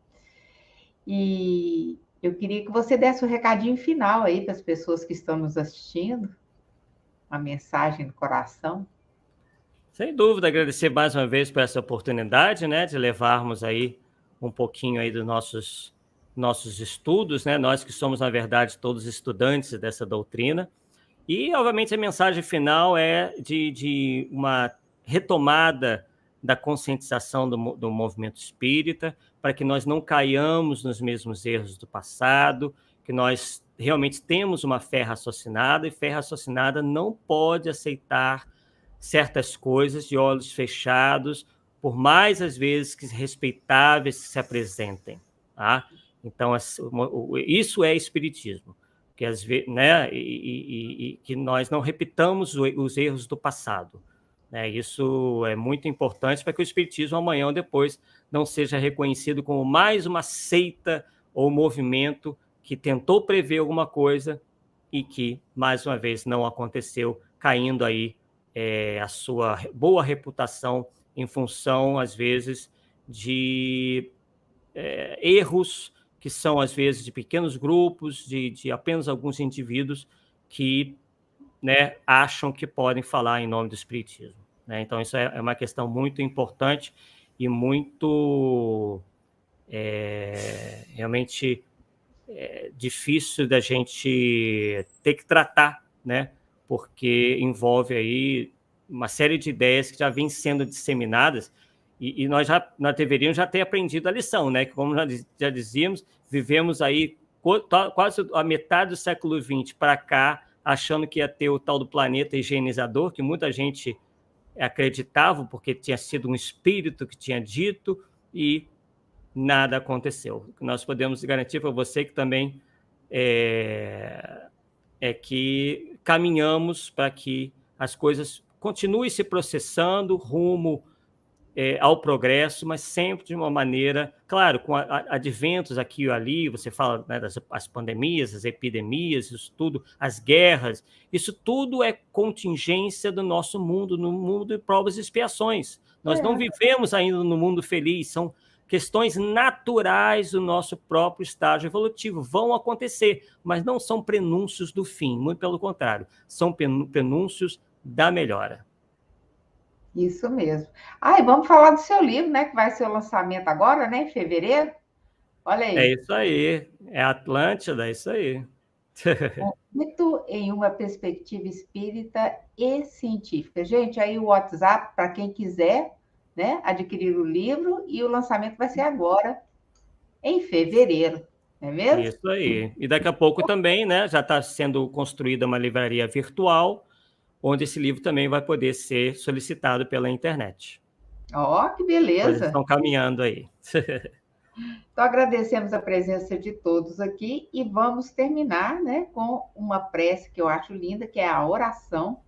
E eu queria que você desse um recadinho final aí para as pessoas que estão nos assistindo, uma mensagem do coração. Sem dúvida, agradecer mais uma vez por essa oportunidade, né, de levarmos aí um pouquinho aí dos nossos estudos, né, nós que somos, na verdade, todos estudantes dessa doutrina. E, obviamente, a mensagem final é de uma retomada da conscientização do movimento espírita, para que nós não caiamos nos mesmos erros do passado, que nós realmente temos uma fé raciocinada, e fé raciocinada não pode aceitar certas coisas de olhos fechados, por mais, às vezes, que respeitáveis que se apresentem. Tá? Então, isso é espiritismo. Que, às vezes, né, e que nós não repitamos os erros do passado. Né? Isso é muito importante para que o espiritismo amanhã ou depois não seja reconhecido como mais uma seita ou movimento que tentou prever alguma coisa e que, mais uma vez, não aconteceu, caindo aí a sua boa reputação em função, às vezes, de erros que são, às vezes, de pequenos grupos, de apenas alguns indivíduos que, né, acham que podem falar em nome do espiritismo. Né? Então, isso é uma questão muito importante e muito realmente difícil da gente ter que tratar, né? Porque envolve aí uma série de ideias que já vêm sendo disseminadas e nós deveríamos já ter aprendido a lição, né? Que, como já dizíamos, vivemos aí quase a metade do século XX para cá, achando que ia ter o tal do planeta higienizador, que muita gente acreditava, porque tinha sido um espírito que tinha dito, e nada aconteceu. O que nós podemos garantir para você que também é que caminhamos para que as coisas continuem se processando rumo ao progresso, mas sempre de uma maneira, claro, com adventos aqui e ali, você fala, né, das pandemias, as epidemias, isso tudo, as guerras, isso tudo é contingência do nosso mundo, no mundo de provas e expiações. Nós não vivemos ainda no mundo feliz, são questões naturais do nosso próprio estágio evolutivo, vão acontecer, mas não são prenúncios do fim, muito pelo contrário, são prenúncios da melhora. Isso mesmo. E vamos falar do seu livro, né? Que vai ser o lançamento agora, né? Em fevereiro. Olha aí. É isso aí. É Atlântida, é isso aí. Muito em uma perspectiva espírita e científica. Gente, aí o WhatsApp, para quem quiser, né, adquirir o livro, e o lançamento vai ser agora, em fevereiro, não é mesmo? Isso aí. E daqui a pouco também, né, já está sendo construída uma livraria virtual, onde esse livro também vai poder ser solicitado pela internet. Ó, que As coisas beleza! estão caminhando aí. Então, agradecemos a presença de todos aqui e vamos terminar, né, com uma prece que eu acho linda, que é a oração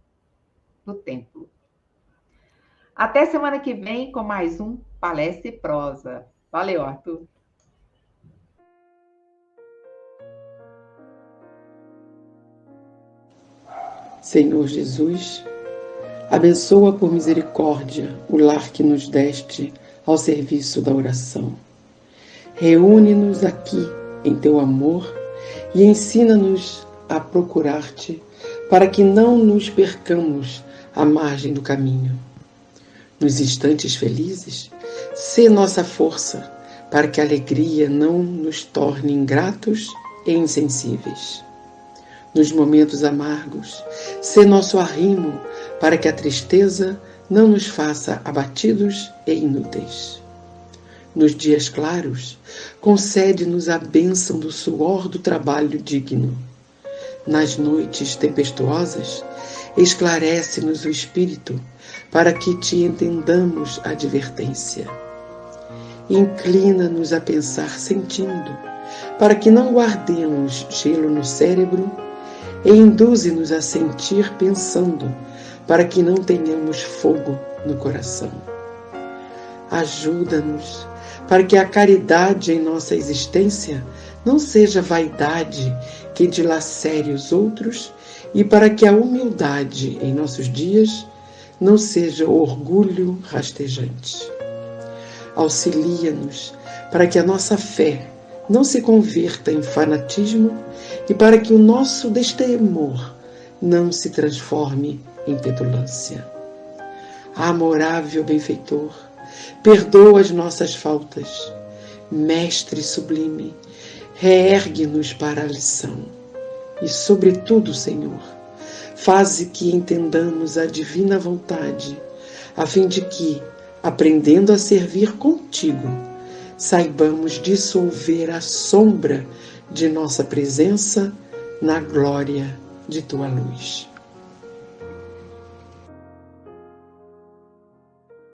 do templo. Até semana que vem com mais um Palestra e Prosa. Valeu, Arthur. Senhor Jesus, abençoa por misericórdia o lar que nos deste ao serviço da oração. Reúne-nos aqui em teu amor e ensina-nos a procurar-te para que não nos percamos à margem do caminho. Nos instantes felizes, sê nossa força para que a alegria não nos torne ingratos e insensíveis. Nos momentos amargos, sê nosso arrimo para que a tristeza não nos faça abatidos e inúteis. Nos dias claros, concede-nos a bênção do suor do trabalho digno. Nas noites tempestuosas, esclarece-nos o espírito para que te entendamos a advertência. Inclina-nos a pensar sentindo, para que não guardemos gelo no cérebro, e induze-nos a sentir pensando, para que não tenhamos fogo no coração. Ajuda-nos para que a caridade em nossa existência não seja vaidade que dilacere os outros e para que a humildade em nossos dias não seja orgulho rastejante. Auxilia-nos para que a nossa fé não se converta em fanatismo e para que o nosso destemor não se transforme em petulância. Amorável benfeitor, perdoa as nossas faltas. Mestre sublime, reergue-nos para a lição. E, sobretudo, Senhor, faze que entendamos a divina vontade, a fim de que, aprendendo a servir contigo, saibamos dissolver a sombra de nossa presença na glória de tua luz.